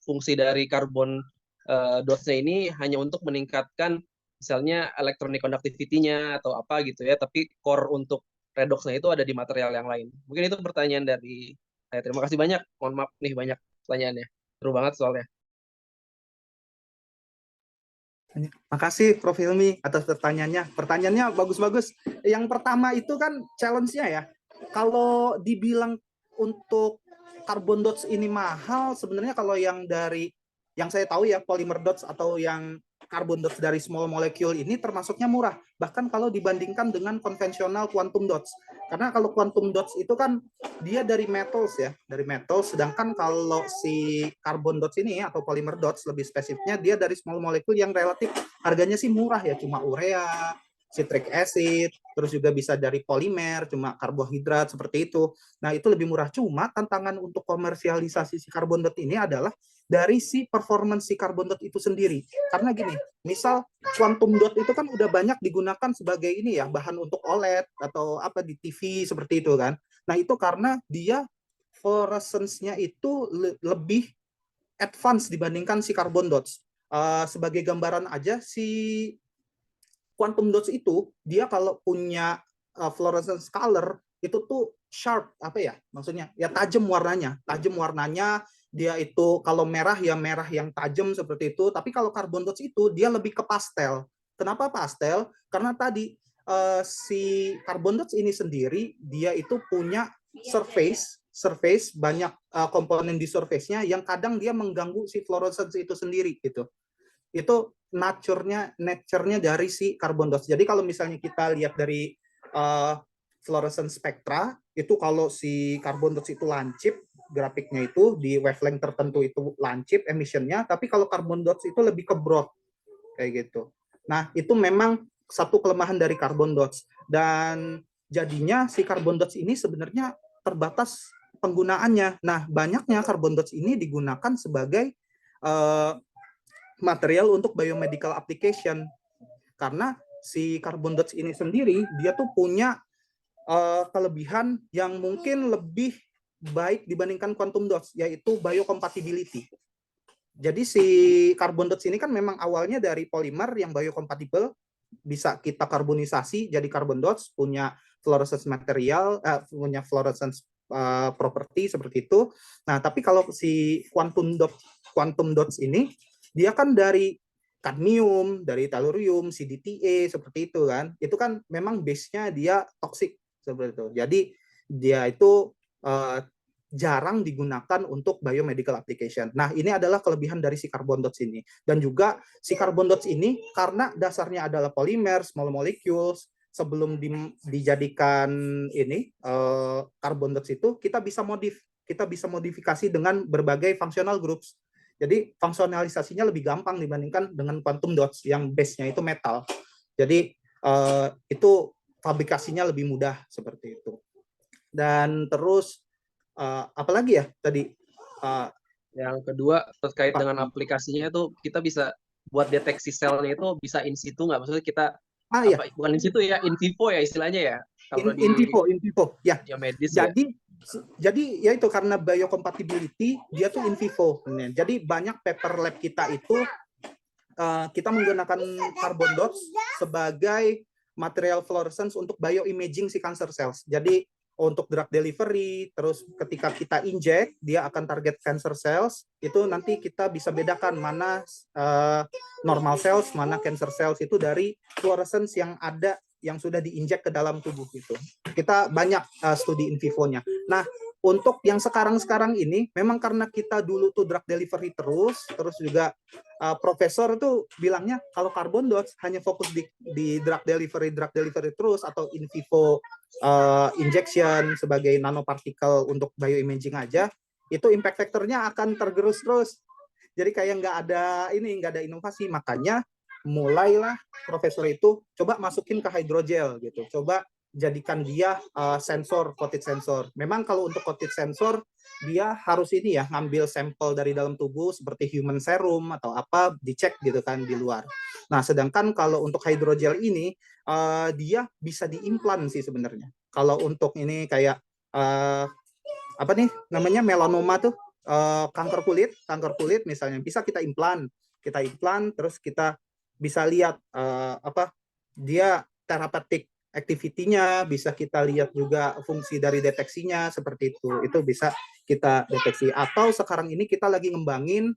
fungsi dari carbon dots-nya ini hanya untuk meningkatkan misalnya electronic conductivity-nya atau apa gitu ya, tapi core untuk redoxnya itu ada di material yang lain. Mungkin itu pertanyaan dari saya. Terima kasih banyak. Mohon maaf nih banyak pertanyaannya. Seru banget soalnya.
Makasih Prof. Hilmi atas pertanyaannya. Pertanyaannya bagus-bagus. Yang pertama itu kan challenge-nya ya. Kalau dibilang untuk carbon dots ini mahal, sebenarnya kalau yang saya tahu ya, polymer dots atau yang carbon dots dari small molecule ini termasuknya murah. Bahkan kalau dibandingkan dengan konvensional quantum dots. Karena kalau quantum dots itu kan dia dari metals ya, dari metals. Sedangkan kalau si carbon dots ini atau polymer dots lebih spesifiknya dia dari small molecule yang relatif harganya sih murah ya, cuma urea, citric acid, terus juga bisa dari polimer, cuma karbohidrat seperti itu. Nah, itu lebih murah. Cuma tantangan untuk komersialisasi si carbon dot ini adalah dari si performance si carbon dot itu sendiri. Karena gini, misal quantum dot itu kan udah banyak digunakan sebagai ini ya, bahan untuk OLED atau apa di TV seperti itu kan. Nah, itu karena dia fluorescence-nya itu lebih advance dibandingkan si carbon dots. Sebagai gambaran aja, si quantum dots itu dia kalau punya fluorescence color itu tuh sharp, apa ya maksudnya, ya tajam warnanya, dia itu kalau merah ya merah yang tajam seperti itu. Tapi kalau carbon dots itu dia lebih ke pastel. Kenapa pastel? Karena tadi si carbon dots ini sendiri dia itu punya surface banyak komponen di surface-nya yang kadang dia mengganggu si fluorescence itu sendiri gitu. Itu nature-nya dari si carbon dots. Jadi kalau misalnya kita lihat dari fluorescence spectra, itu kalau si carbon dots itu lancip, grafiknya itu di wavelength tertentu itu lancip emission-nya, tapi kalau carbon dots itu lebih ke broad, kayak gitu. Nah, itu memang satu kelemahan dari carbon dots. Dan jadinya si carbon dots ini sebenarnya terbatas penggunaannya. Nah, banyaknya carbon dots ini digunakan sebagai material untuk biomedical application, karena si carbon dots ini sendiri dia tuh punya kelebihan yang mungkin lebih baik dibandingkan quantum dots, yaitu biocompatibility. Jadi si carbon dots ini kan memang awalnya dari polimer yang biocompatible, bisa kita karbonisasi jadi carbon dots, punya fluorescence material, punya fluorescence property seperti itu. Nah, tapi kalau si quantum dots ini dia kan dari kadmium, dari tellurium, CDTA seperti itu kan. Itu kan memang base-nya dia toxic seperti itu. Jadi dia itu jarang digunakan untuk biomedical application. Nah, ini adalah kelebihan dari si carbon dots ini. Dan juga si carbon dots ini karena dasarnya adalah polimer, small molecules, sebelum dijadikan ini carbon dots itu kita bisa modifikasi dengan berbagai functional groups. Jadi fungsionalisasinya lebih gampang dibandingkan dengan quantum dots yang base-nya itu metal. Jadi itu fabrikasinya lebih mudah seperti itu. Dan terus apalagi ya tadi
Yang kedua terkait
Pak.
dengan aplikasinya itu kita bisa buat deteksi selnya itu bisa in situ nggak? Maksudnya kita
Iya,
bukan in situ ya, in vivo ya istilahnya ya. Kalau
in vivo, ya.
dunia medis ya.
Jadi ya itu karena biocompatibility dia tuh in vivo. Jadi banyak paper lab kita itu kita menggunakan carbon dots sebagai material fluorescence untuk bioimaging si cancer cells. Jadi untuk drug delivery, terus ketika kita inject, dia akan target cancer cells, itu nanti kita bisa bedakan mana normal cells, mana cancer cells itu dari fluorescence yang ada, yang sudah diinjek ke dalam tubuh itu. Kita banyak studi in vivo-nya. Nah, untuk yang sekarang-sekarang ini, memang karena kita dulu tuh drug delivery terus juga profesor itu bilangnya kalau carbon dots hanya fokus di drug delivery terus atau in vivo injection sebagai nanopartikel untuk bioimaging aja, itu impact factor-nya akan tergerus terus. Jadi kayak nggak ada inovasi. Makanya mulailah profesor itu coba masukin ke hydrogel gitu. Coba jadikan dia sensor, coated sensor. Memang kalau untuk coated sensor dia harus ngambil sampel dari dalam tubuh seperti human serum atau apa, dicek gitu kan di luar. Nah, sedangkan kalau untuk hydrogel ini dia bisa diimplan sih sebenarnya. Kalau untuk ini kayak apa nih namanya melanoma tuh, kanker kulit misalnya bisa kita implan terus kita bisa lihat dia therapeutic activity-nya, bisa kita lihat juga fungsi dari deteksinya seperti itu bisa kita deteksi. Atau sekarang ini kita lagi ngembangin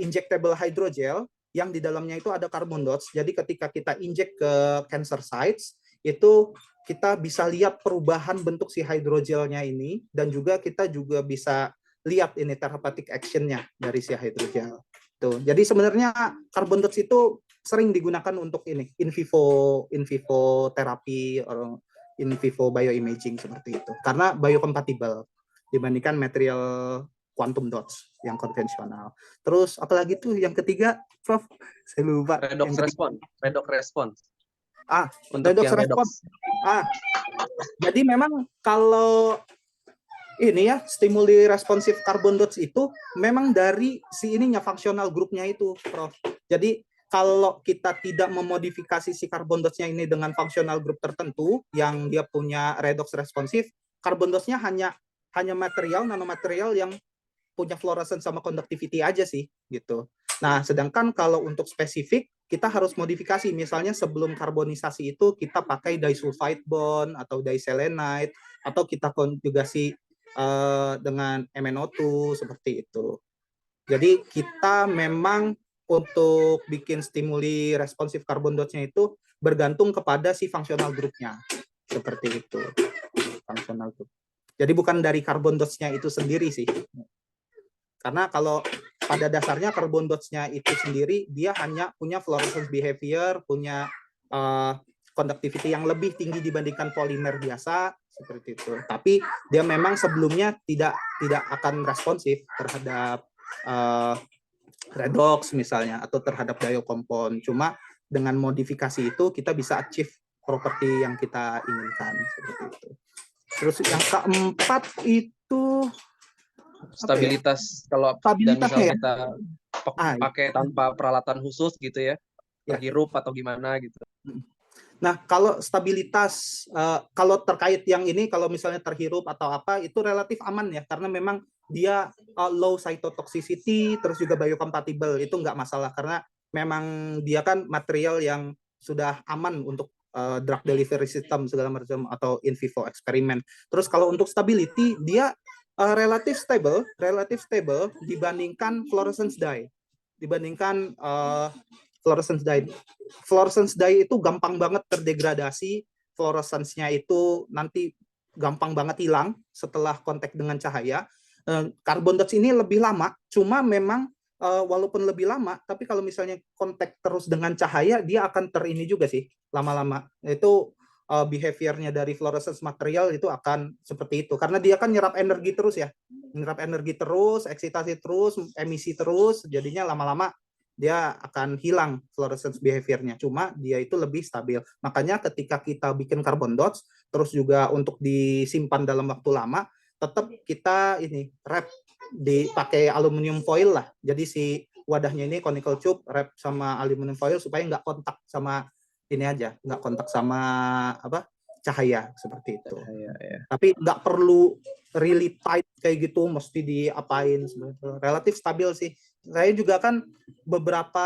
injectable hydrogel yang di dalamnya itu ada carbon dots. Jadi ketika kita inject ke cancer sites, itu kita bisa lihat perubahan bentuk si hydrogelnya ini, dan juga kita juga bisa lihat ini therapeutic action-nya dari si hydrogel. Tuh. Jadi sebenarnya carbon dots itu sering digunakan untuk ini in vivo terapi atau in vivo bioimaging seperti itu, karena biocompatible dibandingkan material quantum dots yang konvensional. Terus apalagi tuh yang ketiga, Prof? Saya lupa.
Redox response.
Untuk redox response. Jadi memang kalau ini ya, stimuli responsif carbon dots itu memang dari si ininya functional grupnya itu, Prof. Jadi kalau kita tidak memodifikasi si carbon dots-nya ini dengan functional group tertentu yang dia punya redox responsif, carbon dots-nya hanya nanomaterial yang punya fluorescence sama conductivity aja sih gitu. Nah, sedangkan kalau untuk spesifik kita harus modifikasi, misalnya sebelum karbonisasi itu kita pakai disulfide bond atau diselenide, atau kita konjugasi dengan MnO2 seperti itu. Jadi kita memang untuk bikin stimuli responsif carbon dots-nya itu bergantung kepada si functional group-nya. Seperti itu. Functional group. Jadi bukan dari carbon dots-nya itu sendiri sih. Karena kalau pada dasarnya carbon dots-nya itu sendiri, dia hanya punya fluorescence behavior, punya conductivity yang lebih tinggi dibandingkan polimer biasa, seperti itu. Tapi dia memang sebelumnya tidak akan responsif terhadap redox misalnya, atau terhadap diokompon. Cuma dengan modifikasi itu kita bisa achieve properti yang kita inginkan, seperti itu. Terus yang keempat itu
stabilitas. Kalau
stabilitasnya
kita pakai tanpa peralatan khusus gitu ya, terhirup atau gimana gitu.
Nah, kalau stabilitas, kalau terkait yang ini, kalau misalnya terhirup atau apa, itu relatif aman ya, karena memang dia low cytotoxicity, terus juga biocompatible, itu nggak masalah, karena memang dia kan material yang sudah aman untuk drug delivery system segala macam atau in vivo eksperimen. Terus kalau untuk stability, dia relatif stable dibandingkan fluorescence dye, dibandingkan fluorescence dye. Fluorescence dye itu gampang banget terdegradasi, fluorescence-nya itu nanti gampang banget hilang setelah kontak dengan cahaya. Carbon dots ini lebih lama, cuma memang walaupun lebih lama, tapi kalau misalnya kontak terus dengan cahaya, dia akan terini juga sih lama-lama. Itu behavior-nya dari fluorescence material itu akan seperti itu, karena dia kan nyerap energi terus ya, eksitasi terus, emisi terus, jadinya lama-lama dia akan hilang fluorescence behavior-nya, cuma dia itu lebih stabil. Makanya ketika kita bikin carbon dots, terus juga untuk disimpan dalam waktu lama, tetap kita wrap dipakai aluminium foil lah. Jadi si wadahnya ini conical tube wrap sama aluminium foil supaya nggak kontak sama ini aja, nggak kontak sama apa cahaya seperti itu.
Ya.
Tapi nggak perlu really tight kayak gitu, mesti diapain sebenarnya. Relatif stabil sih. Saya juga kan beberapa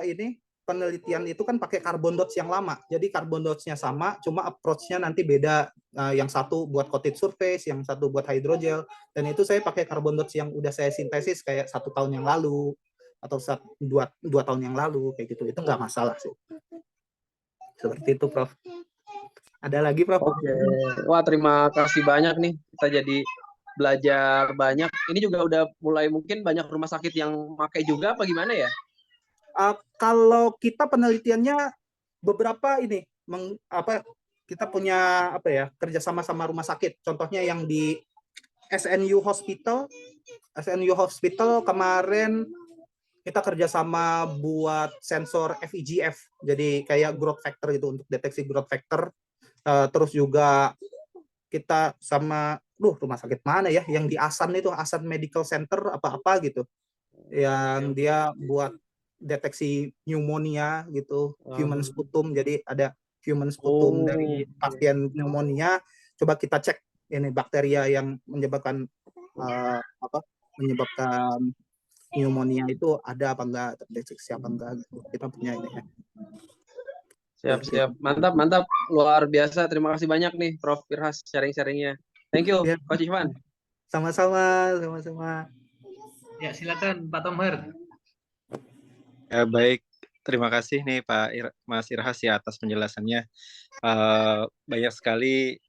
ini penelitian itu kan pakai carbon dots yang lama. Jadi carbon dots-nya sama, cuma approach-nya nanti beda. Yang satu buat coated surface, yang satu buat hydrogel. Dan itu saya pakai carbon dots yang udah saya sintesis kayak 1 tahun yang lalu atau 2 tahun yang lalu kayak gitu. Itu nggak masalah sih. Seperti itu, Prof. Ada lagi, Prof?
Oke. Wah, terima kasih banyak nih. Kita jadi belajar banyak. Ini juga udah mulai mungkin banyak rumah sakit yang pakai juga apa gimana ya?
Kalau kita penelitiannya beberapa ini kita punya kerjasama sama rumah sakit. Contohnya yang di SNU Hospital kemarin kita kerjasama buat sensor FEGF, jadi kayak growth factor gitu untuk deteksi growth factor. Terus juga kita sama rumah sakit mana ya yang di Asan itu, Asan Medical Center apa gitu, yang dia buat deteksi pneumonia gitu, human sputum. Jadi ada human sputum dari pasien pneumonia, coba kita cek ini bakteria yang menyebabkan pneumonia itu ada apa enggak, terdeteksi apa enggak gitu. Kita punya ini ya.
Siap. Mantap. Luar biasa. Terima kasih banyak nih Prof. Irhas sharing-sharingnya. Thank you,
Ya.
Coach Ivan.
Sama-sama.
Ya, silakan Pak Tomher.
Ya, baik, terima kasih nih Mas Irhas ya atas penjelasannya. Banyak sekali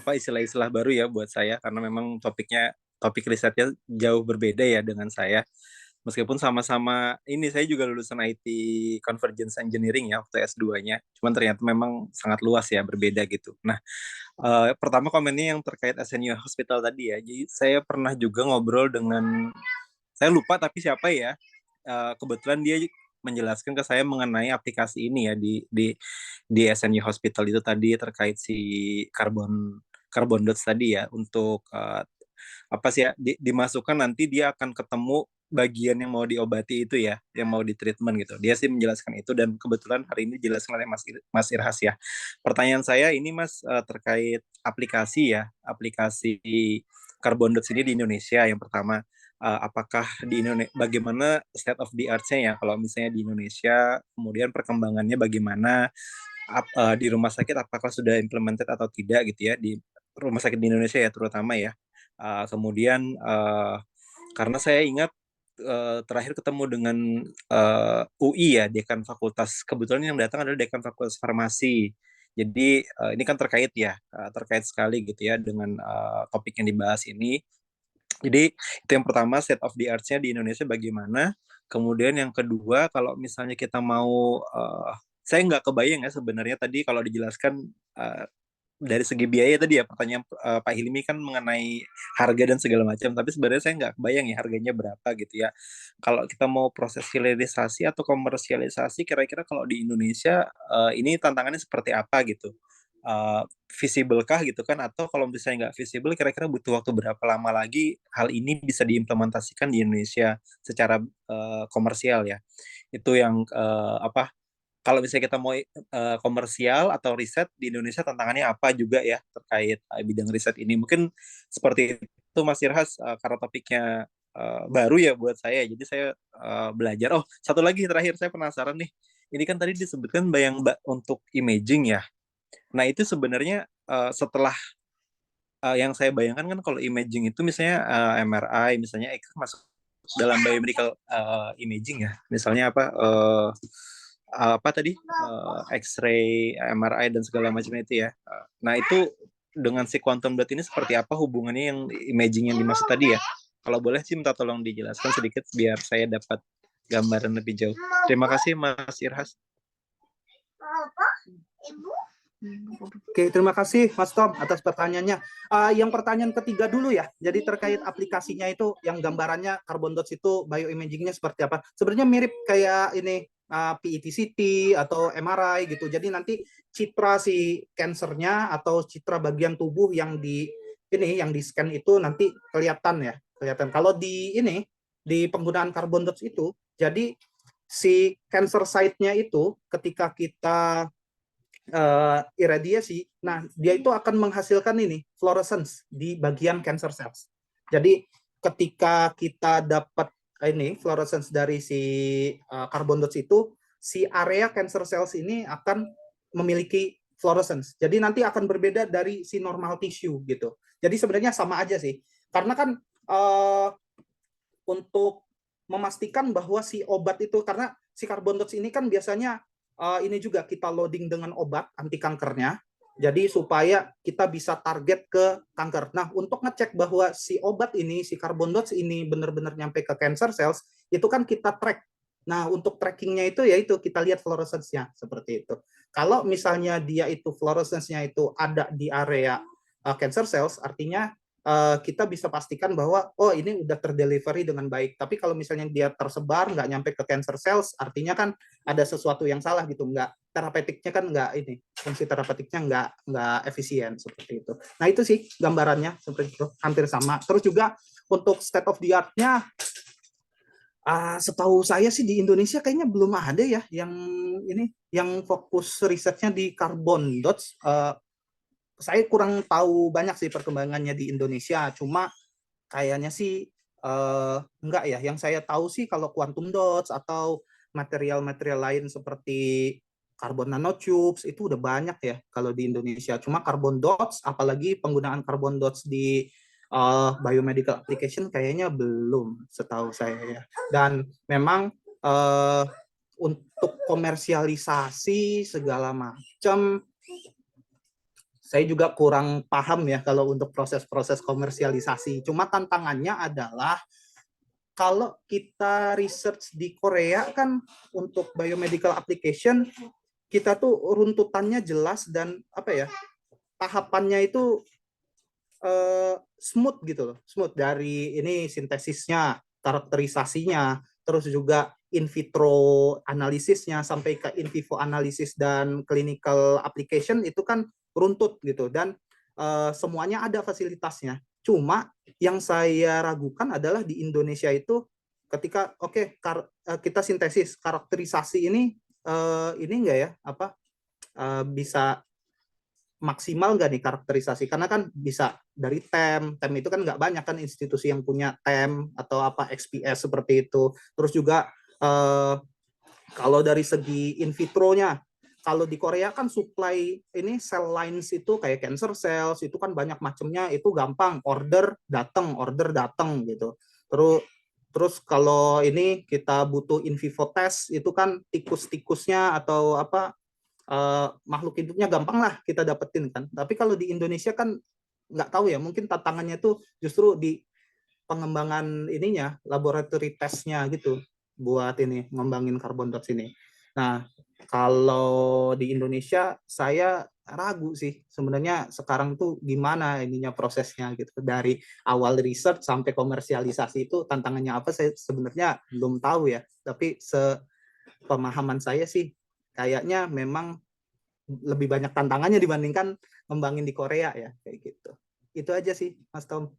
istilah-istilah baru ya buat saya, karena memang topik risetnya jauh berbeda ya dengan saya. Meskipun sama-sama ini, saya juga lulusan IT Convergence Engineering ya waktu S2-nya, cuman ternyata memang sangat luas ya, berbeda gitu. Nah, pertama komennya yang terkait SNU Hospital tadi ya. Jadi saya pernah juga ngobrol dengan, saya lupa tapi siapa ya, kebetulan dia menjelaskan ke saya mengenai aplikasi ini ya di SNU Hospital itu tadi, terkait si carbon dots tadi ya, untuk dimasukkan nanti dia akan ketemu bagian yang mau diobati itu ya, yang mau di treatment gitu. Dia sih menjelaskan itu, dan kebetulan hari ini dijelaskan oleh Mas Irhas ya. Pertanyaan saya ini Mas, terkait aplikasi carbon dots ini di Indonesia. Yang pertama, apakah di Indonesia, bagaimana state of the art-nya ya kalau misalnya di Indonesia, kemudian perkembangannya bagaimana, di rumah sakit apakah sudah implemented atau tidak gitu ya, di rumah sakit di Indonesia ya terutama ya. Kemudian karena saya ingat terakhir ketemu dengan UI ya, dekan fakultas, kebetulan yang datang adalah dekan fakultas farmasi. Jadi ini kan terkait sekali gitu ya dengan topik yang dibahas ini. Jadi itu yang pertama, state of the art-nya di Indonesia bagaimana. Kemudian yang kedua, kalau misalnya kita mau, saya nggak kebayang ya sebenarnya tadi kalau dijelaskan dari segi biaya tadi ya, pertanyaan Pak Hilmi kan mengenai harga dan segala macam, tapi sebenarnya saya nggak kebayang ya harganya berapa gitu ya. Kalau kita mau proses hilirisasi atau komersialisasi, kira-kira kalau di Indonesia ini tantangannya seperti apa gitu. Visible kah gitu kan, atau kalau misalnya nggak visible, kira-kira butuh waktu berapa lama lagi hal ini bisa diimplementasikan di Indonesia secara komersial ya. Itu yang kalau misalnya kita mau komersial atau riset di Indonesia, tantangannya apa juga ya terkait bidang riset ini. Mungkin seperti itu Mas Irhas, karena topiknya baru ya buat saya, jadi saya belajar. Oh, satu lagi terakhir, saya penasaran nih, ini kan tadi disebutkan untuk imaging ya. Nah, itu sebenarnya setelah yang saya bayangkan kan kalau imaging itu misalnya MRI, misalnya masuk dalam biomedical imaging ya. Misalnya X-ray, MRI dan segala macam itu ya. Nah, itu dengan si quantum dot ini seperti apa hubungannya yang imaging yang dimaksud tadi ya? Kalau boleh sih minta tolong dijelaskan sedikit biar saya dapat gambaran lebih jauh. Terima kasih Mas Irhas.
Oke, terima kasih Mas Tom atas pertanyaannya. Yang pertanyaan ketiga dulu ya. Jadi terkait aplikasinya itu, yang gambarannya carbon dots itu bioimagingnya seperti apa? Sebenarnya mirip kayak ini PET-CT atau MRI gitu. Jadi nanti citra si kansernya atau citra bagian tubuh yang di scan itu nanti kelihatan ya. kelihatan. Kalau di ini di penggunaan carbon dots itu, jadi si cancer site-nya itu ketika kita iradiasi, nah dia itu akan menghasilkan ini fluorescence di bagian cancer cells. Jadi ketika kita dapat ini fluorescence dari si carbon dots itu, si area cancer cells ini akan memiliki fluorescence. Jadi nanti akan berbeda dari si normal tissue gitu. Jadi sebenarnya sama aja sih. Karena kan untuk memastikan bahwa si obat itu, karena si carbon dots ini kan biasanya ini juga kita loading dengan obat anti kankernya, jadi supaya kita bisa target ke kanker. Nah, untuk ngecek bahwa si obat ini, si carbon dots ini benar-benar nyampe ke cancer cells, itu kan kita track. Nah, untuk trackingnya itu yaitu kita lihat fluorescence-nya seperti itu. Kalau misalnya dia itu fluorescence-nya itu ada di area cancer cells, artinya kita bisa pastikan bahwa oh ini udah terdelivery dengan baik. Tapi kalau misalnya dia tersebar nggak nyampe ke cancer cells, artinya kan ada sesuatu yang salah gitu. Nggak terapeutiknya kan nggak ini, fungsi terapeutiknya nggak efisien seperti itu. Nah itu sih gambarannya seperti itu, hampir sama. Terus juga untuk state of the art-nya, setahu saya sih di Indonesia kayaknya belum ada ya yang ini, yang fokus risetnya di carbon dots. Saya kurang tahu banyak sih perkembangannya di Indonesia, cuma kayaknya sih enggak ya. Yang saya tahu sih kalau quantum dots atau material-material lain seperti carbon nanotubes itu udah banyak ya kalau di Indonesia. Cuma carbon dots, apalagi penggunaan carbon dots di biomedical application kayaknya belum setahu saya ya. Dan memang untuk komersialisasi segala macam, saya juga kurang paham ya kalau untuk proses-proses komersialisasi. Cuma tantangannya adalah kalau kita research di Korea kan untuk biomedical application, kita tuh runtutannya jelas dan apa ya, tahapannya itu smooth gitu loh. Smooth dari ini sintesisnya, karakterisasinya, terus juga in vitro analisisnya sampai ke in vivo analisis dan clinical application itu kan runtut gitu, dan semuanya ada fasilitasnya. Cuma yang saya ragukan adalah di Indonesia itu ketika kita sintesis karakterisasi ini enggak ya apa bisa maksimal nggak nih karakterisasi, karena kan bisa dari TEM itu kan nggak banyak kan institusi yang punya TEM atau apa XPS seperti itu. Terus juga kalau dari segi in vitronya, kalau di Korea kan supply ini cell lines itu kayak cancer cells itu kan banyak macamnya, itu gampang order datang gitu. Terus kalau ini kita butuh in vivo test itu kan tikus-tikusnya atau apa makhluk hidupnya gampang lah kita dapetin kan. Tapi kalau di Indonesia kan nggak tahu ya, mungkin tantangannya tuh justru di pengembangan ininya, laboratory testnya gitu buat ini ngembangin carbon dots ini. Nah, kalau di Indonesia saya ragu sih sebenarnya sekarang tuh gimana ininya prosesnya gitu. Dari awal research sampai komersialisasi itu tantangannya apa saya sebenarnya belum tahu ya. Tapi sepemahaman saya sih kayaknya memang lebih banyak tantangannya dibandingkan ngembangin di Korea ya, kayak gitu. Itu aja sih, Mas Tom.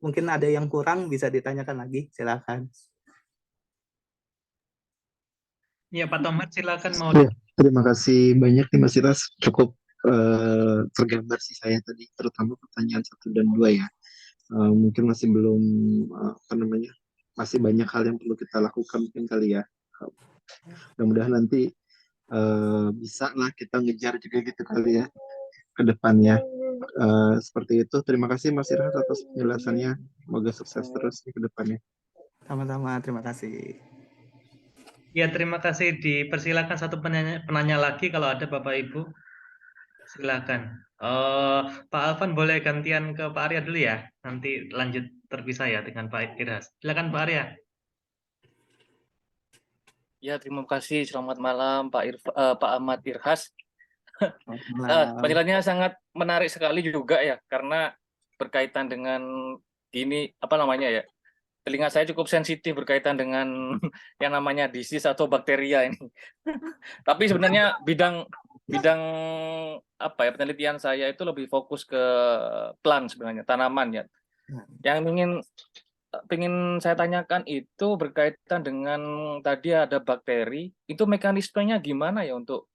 Mungkin ada yang kurang bisa ditanyakan lagi, silakan.
Ya, Pak Tomat, silakan mau.
Ya, terima kasih banyak nih Mas Iras. Cukup tergambar sih saya tadi, terutama pertanyaan 1 dan 2 ya. Mungkin masih belum masih banyak hal yang perlu kita lakukan mungkin kali ya. Mudah-mudahan nanti bisa lah kita ngejar juga gitu kali ya ke depannya. Seperti itu. Terima kasih Mas Iras atas penjelasannya. Semoga sukses terus ke depannya.
Sama-sama, terima kasih.
Ya, terima kasih. Dipersilakan satu penanya lagi kalau ada Bapak Ibu. Silakan. Pak Alvan boleh gantian ke Pak Arya dulu ya. Nanti lanjut terpisah ya dengan Pak Irhas. Silakan Pak Arya.
Ya, terima kasih. Selamat malam Pak Ahmad Irhas. Penjelasannya sangat menarik sekali juga ya, karena berkaitan dengan ini apa namanya ya. Telinga saya cukup sensitif berkaitan dengan yang namanya disease atau bakteria ini. Tapi sebenarnya bidang apa ya, penelitian saya itu lebih fokus ke plant sebenarnya, tanaman ya. Yang ingin pengen saya tanyakan itu berkaitan dengan tadi ada bakteri, itu mekanismenya gimana ya untuk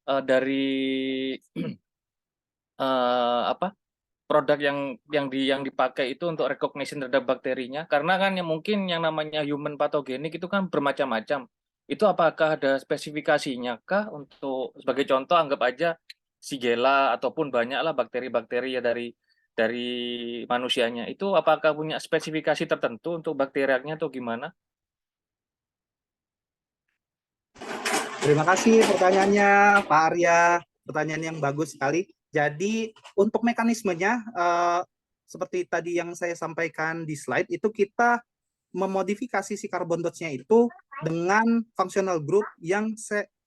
dari apa produk yang dipakai itu untuk recognition terhadap bakterinya? Karena kan yang mungkin yang namanya human pathogenik itu kan bermacam-macam. Itu apakah ada spesifikasinya kah untuk sebagai contoh anggap aja Shigella ataupun banyaklah bakteri-bakteri ya dari manusianya. Itu apakah punya spesifikasi tertentu untuk bakterianya atau gimana?
Terima kasih pertanyaannya, Pak Arya. Pertanyaan yang bagus sekali. Jadi untuk mekanismenya, seperti tadi yang saya sampaikan di slide, itu kita memodifikasi si carbon dots-nya itu dengan functional group yang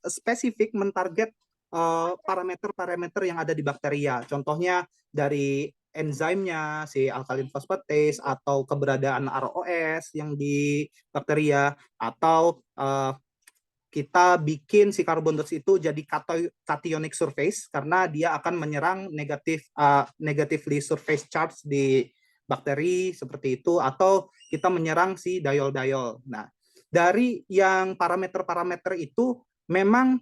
spesifik mentarget parameter-parameter yang ada di bakteria. Contohnya dari enzimnya, si alkaline phosphatase, atau keberadaan ROS yang di bakteria, atau kita bikin si carbon dots itu jadi cationic surface karena dia akan menyerang negatively surface charge di bakteri seperti itu, atau kita menyerang si diol-diol. Nah, dari yang parameter-parameter itu memang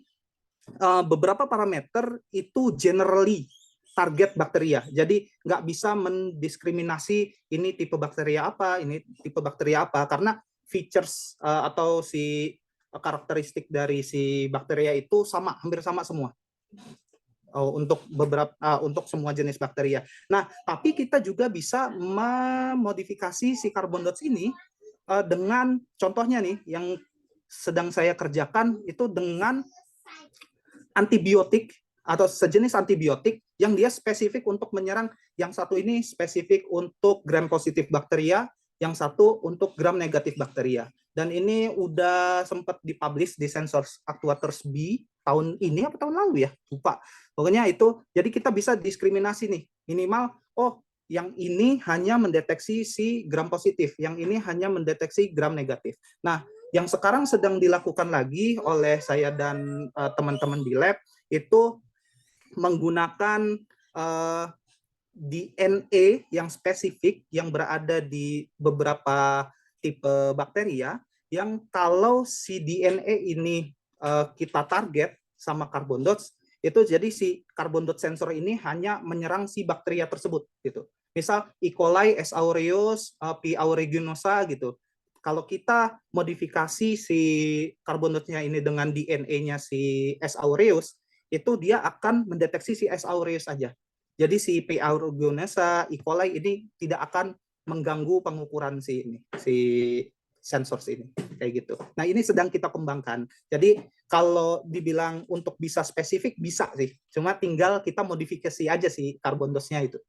beberapa parameter itu generally target bakteria. Jadi nggak bisa mendiskriminasi ini tipe bakteria apa, ini tipe bakteria apa, karena features atau si karakteristik dari si bakteria itu sama, hampir sama semua untuk untuk semua jenis bakteria. Nah, tapi kita juga bisa memodifikasi si carbon dots ini dengan contohnya nih yang sedang saya kerjakan itu dengan antibiotik atau sejenis antibiotik yang dia spesifik untuk menyerang, yang satu ini spesifik untuk gram positif bakteria, yang satu untuk gram negatif bakteria. Dan ini udah sempat dipublish di Sensors Actuators B tahun ini apa tahun lalu ya, lupa. Pokoknya itu, jadi kita bisa diskriminasi nih, minimal, oh yang ini hanya mendeteksi si gram positif, yang ini hanya mendeteksi gram negatif. Nah, yang sekarang sedang dilakukan lagi oleh saya dan teman-teman di lab, itu menggunakan DNA yang spesifik yang berada di beberapa tipe bakteria, yang kalau si DNA ini kita target sama carbon dots, itu jadi si carbon dot sensor ini hanya menyerang si bakteria tersebut gitu. Misal E. coli, S. aureus, P. aeruginosa gitu. Kalau kita modifikasi si carbon dot-nya ini dengan DNA-nya si S. aureus, itu dia akan mendeteksi si S. aureus saja. Jadi si P. aeruginosa, E. coli ini tidak akan mengganggu pengukuran si sensor ini, kayak gitu. Nah, ini sedang kita kembangkan. Jadi kalau dibilang untuk bisa spesifik bisa sih, cuma tinggal kita modifikasi aja sih carbon dose-nya itu.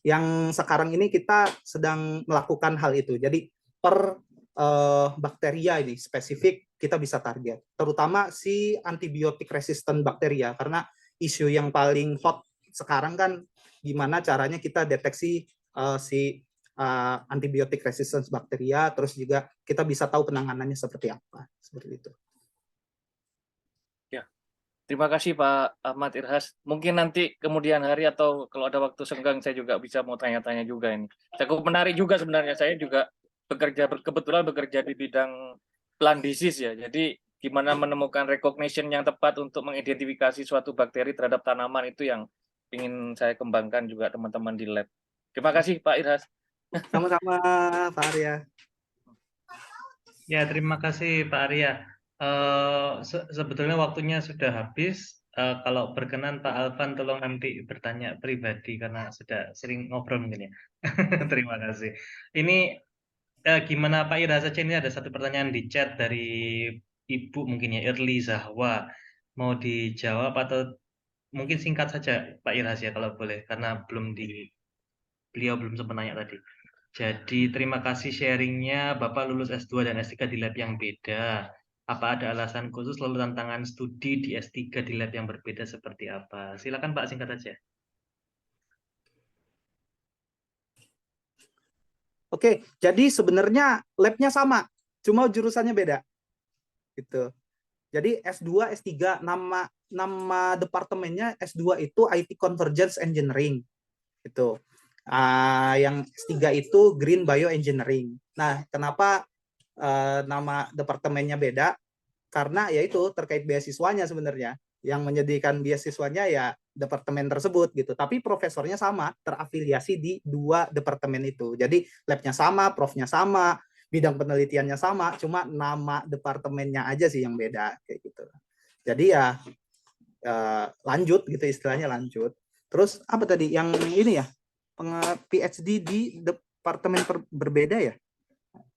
Yang sekarang ini kita sedang melakukan hal itu. Jadi per bakteria ini spesifik kita bisa target, terutama si antibiotik resistant bakteria, karena isu yang paling hot sekarang kan gimana caranya kita deteksi si antibiotik resistance bakteria, terus juga kita bisa tahu penanganannya seperti apa, seperti itu.
Ya, terima kasih Pak Ahmad Irhas. Mungkin nanti kemudian hari atau kalau ada waktu senggang saya juga bisa mau tanya-tanya juga ini. Cukup menarik juga sebenarnya, saya juga kebetulan bekerja di bidang plant disease ya. Jadi gimana menemukan recognition yang tepat untuk mengidentifikasi suatu bakteri terhadap tanaman itu yang ingin saya kembangkan juga teman-teman di lab. Terima kasih Pak Irhas.
Sama-sama Pak Arya.
Ya, terima kasih Pak Arya. Sebetulnya waktunya sudah habis. Kalau berkenan Pak Alvan tolong nanti bertanya pribadi karena sudah sering ngobrol mungkin ya. Terima kasih. Ini gimana Pak Irhas saja, ini ada satu pertanyaan di chat dari Ibu mungkin ya, Irli Zahwa. Mau dijawab atau mungkin singkat saja Pak Irhas ya kalau boleh, karena beliau belum sempat nanya tadi. Jadi terima kasih sharingnya, Bapak lulus S2 dan S3 di lab yang beda. Apa ada alasan khusus lalu tantangan studi di S3 di lab yang berbeda seperti apa? Silakan Pak, singkat aja.
Oke, jadi sebenarnya labnya sama, cuma jurusannya beda. Gitu. Jadi S2, S3, nama departemennya S2 itu IT Convergence Engineering. Gitu. Yang S3 itu Green Bioengineering. Nah, kenapa nama departemennya beda? Karena ya itu terkait beasiswanya sebenarnya. Yang menyediakan beasiswanya ya departemen tersebut gitu. Tapi profesornya sama, terafiliasi di dua departemen itu. Jadi labnya sama, profnya sama, bidang penelitiannya sama, cuma nama departemennya aja sih yang beda kayak gitu. Jadi ya lanjut gitu istilahnya lanjut. Terus apa tadi yang ini ya? PhD di departemen berbeda ya?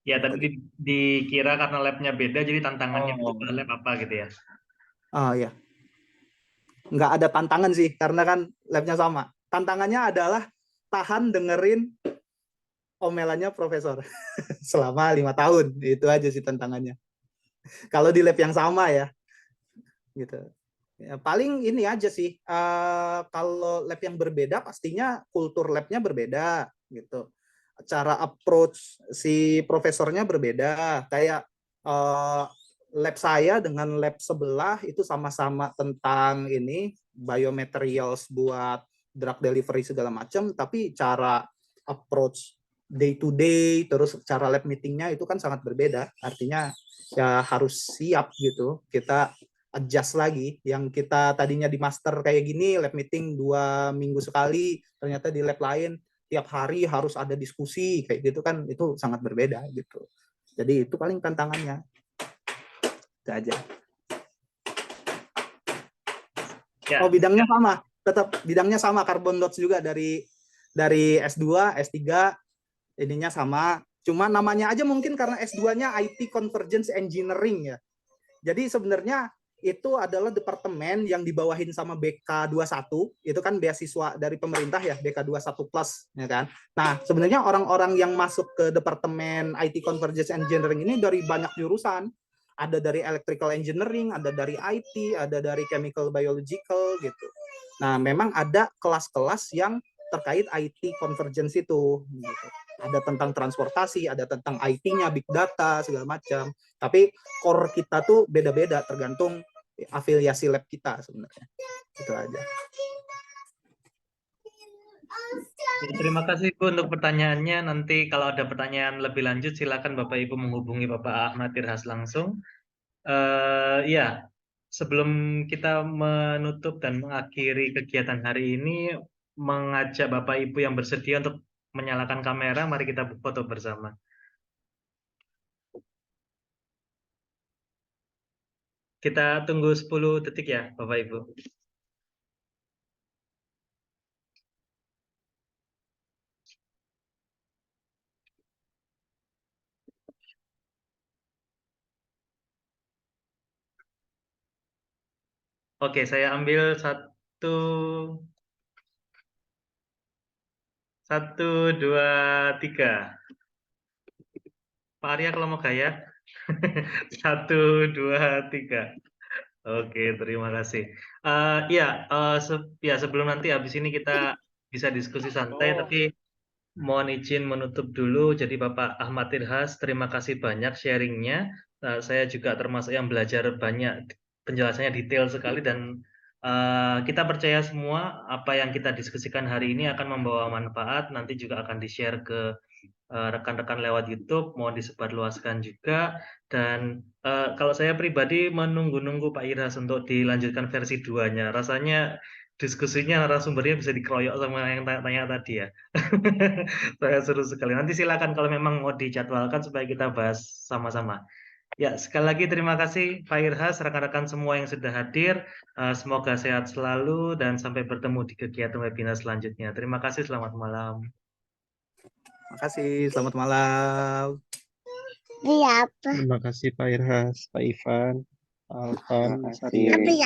Ya, tadi dikira karena labnya beda, jadi tantangannya
Oh.
untuk lab apa gitu ya?
Oh ya, nggak ada tantangan sih karena kan labnya sama. Tantangannya adalah tahan dengerin omelannya profesor selama 5 tahun. Itu aja sih tantangannya. Kalau di lab yang sama ya, gitu. Ya, paling ini aja sih. Kalau lab yang berbeda, pastinya kultur labnya berbeda, gitu. Cara approach si profesornya berbeda. Kayak lab saya dengan lab sebelah itu sama-sama tentang ini biomaterials buat drug delivery segala macam, tapi cara approach day to day terus cara lab meetingnya itu kan sangat berbeda. Artinya ya harus siap gitu. Kita adjust lagi. Yang kita tadinya di master kayak gini, lab meeting 2 minggu sekali, ternyata di lab lain tiap hari harus ada diskusi kayak gitu kan, itu sangat berbeda gitu. Jadi itu paling tantangannya. Itu aja.
Ya.
Oh, bidangnya sama, tetap bidangnya sama, carbon dots juga dari S2, S3 ininya sama. Cuma namanya aja mungkin karena S2-nya IT Convergence Engineering ya. Jadi sebenarnya itu adalah departemen yang dibawahin sama BK21, itu kan beasiswa dari pemerintah ya, BK21 plus ya kan. Nah, sebenarnya orang-orang yang masuk ke departemen IT Convergence Engineering ini dari banyak jurusan. Ada dari electrical engineering, ada dari IT, ada dari chemical biological gitu. Nah, memang ada kelas-kelas yang terkait IT convergence itu gitu. Ada tentang transportasi, ada tentang IT-nya, big data segala macam. Tapi core kita tuh beda-beda tergantung afiliasi lab kita sebenarnya. Itu aja.
Terima kasih Bu untuk pertanyaannya. Nanti kalau ada pertanyaan lebih lanjut silakan Bapak Ibu menghubungi Bapak Ahmad Tirhas langsung. Ya, sebelum kita menutup dan mengakhiri kegiatan hari ini, mengajak Bapak Ibu yang bersedia untuk menyalakan kamera, mari kita foto bersama. Kita tunggu 10 detik ya, Bapak Ibu. Oke, saya ambil satu, dua, tiga. Pak Arya kalau mau gaya. 1, 2, 3. Oke, terima kasih. Ya, sebelum nanti habis ini kita bisa diskusi santai, tapi mohon izin menutup dulu. Jadi Bapak Ahmad Tirhas, terima kasih banyak sharingnya. Saya juga termasuk yang belajar banyak, penjelasannya detail sekali dan kita percaya semua apa yang kita diskusikan hari ini akan membawa manfaat. Nanti juga akan di-share ke rekan-rekan lewat YouTube, mohon disebarluaskan juga. Dan kalau saya pribadi menunggu-nunggu Pak Irhas untuk dilanjutkan versi 2-nya. Rasanya diskusinya narasumbernya bisa dikeroyok sama yang tanya tadi ya. Saya seru sekali. Nanti silakan kalau memang mau dijadwalkan supaya kita bahas sama-sama. Ya, sekali lagi terima kasih Pak Irhas, rekan-rekan semua yang sudah hadir. Semoga sehat selalu dan sampai bertemu di kegiatan webinar selanjutnya. Terima kasih, selamat malam.
Terima kasih, selamat malam.
Terima kasih Pak Irhas, Pak Ivan, Pak Alvan,
Terima
Mas
kasih.
Arya.